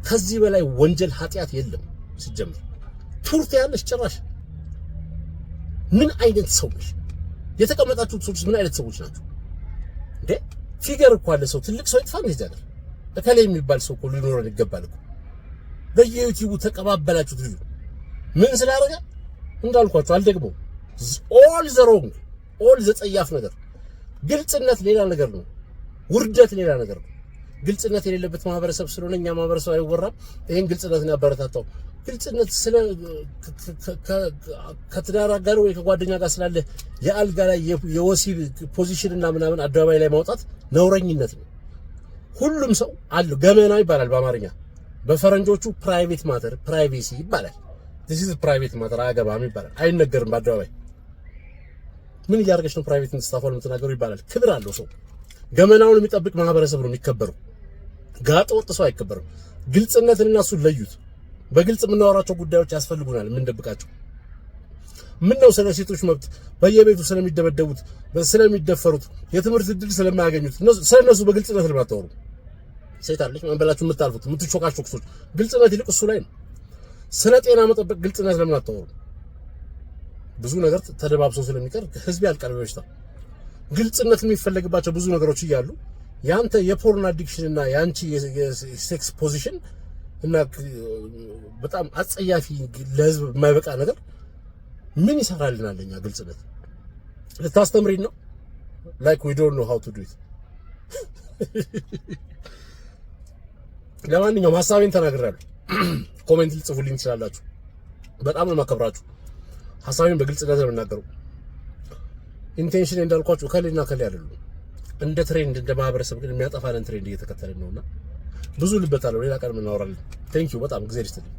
ከዚህ በላይ ወንጀል ኃጢያት የለም ሲጀምር ቱርት ያለሽ ጭራሽ ምን አይነት ሰው ነሽ የተቀመጣችሁት ሰዎች ምን አይነት ሰዎች ናቸው እንዴ ፊገር እኮ አለ ሰው ትልቅ ሰው ይጥፋ እንዴ ዛሬ እከሌ የሚባል ሰው እኮ ሊኖረን ይገባል እኮ በዩቲዩብ ተቀባበላችሁት ልጅ ምን ስላደረገ እንዳልኳችሁ አልደግመው ኦል ዘ ሮንግ ኦል ዘ ጸያፍ ነገር ግልጽነት ሌላ ነገር ነው ውርደት ሌላ ነገር ነው ግልጽነት የሌለበት ማህበረሰብ ስለሆነ እኛ ማህበረሰብ አይወራም ይሄን ግልጽነትን ያበረታታው ግልጽነት ስለ ከትዳር ጋር ወይ ከጓደኛ ጋር ስላለ የአልጋ ላይ የወሲብ ፖዚሽን እና ምናምን አደባባይ ላይ ማውጣት ነውረኝነት ነው ሁሉም ሰው አለው ገመና ይባላል በአማርኛ በፈረንጆቹ ፕራይቬት ማተር ፕራይቬሲ ይባላል this is private matter አገባም ይባላል አይነገርም በአደባባይ ምን ያርገሽ ነው ፕራይቬት እንድትስታፈል የምትናገሩ ይባላል ክብር አለው ሰው ገመናውን የሚጠብቅ ማህበረሰብ ነው የሚከበረው ጋጥ ወጥ ሰው አይከበርም ግልጽነትና እሱ ለዩት በግልጽ የምናወራቸው ጉዳዮች ያስፈልጉናል ምን ደብቃቸው ምን ነው ስለ ሴቶች መብት በየቤቱ ስለሚደበደቡት ስለሚደፈሩት የትምህርት እድል ስለማያገኙት ስለነሱ በግልጽነት ለማታወሩ ሴት አለች ማንበላችሁ የምታልፉት የምትሾካሾክ ሰዎች ግልጽነት ይልቅ እሱ ላይ ነው ስለ ጤና መጠበቅ ግልጽነት ለምን አታወሩ ብዙ ነገር ተደባብሶ ስለሚቀር ህዝብ ያልቀርብ በሽታ ግልጽነት የሚፈልግባቸው ብዙ ነገሮች ይያሉ ያንተ የፖርን አዲክሽን እና ያንቺ የሴክስ ፖዚሽን እና በጣም አጸያፊ ለህዝብ የማይበቃ ነገር ምን ይሰራልናለኛ ግልጽነት ልታስተምሪን ነው like we don't know how to do it ለማንኛውም ሐሳቤን ተናግሬያለሁ ኮሜንት ልጽፉልኝ ትችላላችሁ በጣም ነው ማከብራችሁ ሐሳቤን በግልጽነት ነው የምናገረው ኢንቴንሽን እንዳልኳችሁ ከሌና ከሌ አይደለም እንደ ትሬንድ እንደ ማህበረሰብ ግን የሚያጠፋንን ትሬንድ እየተከተልን ነውና ብዙ ልበታለው ሌላ ቀን እናወራለን ቴንክ ዩ በጣም እግዚአብሔር ይስጥልኝ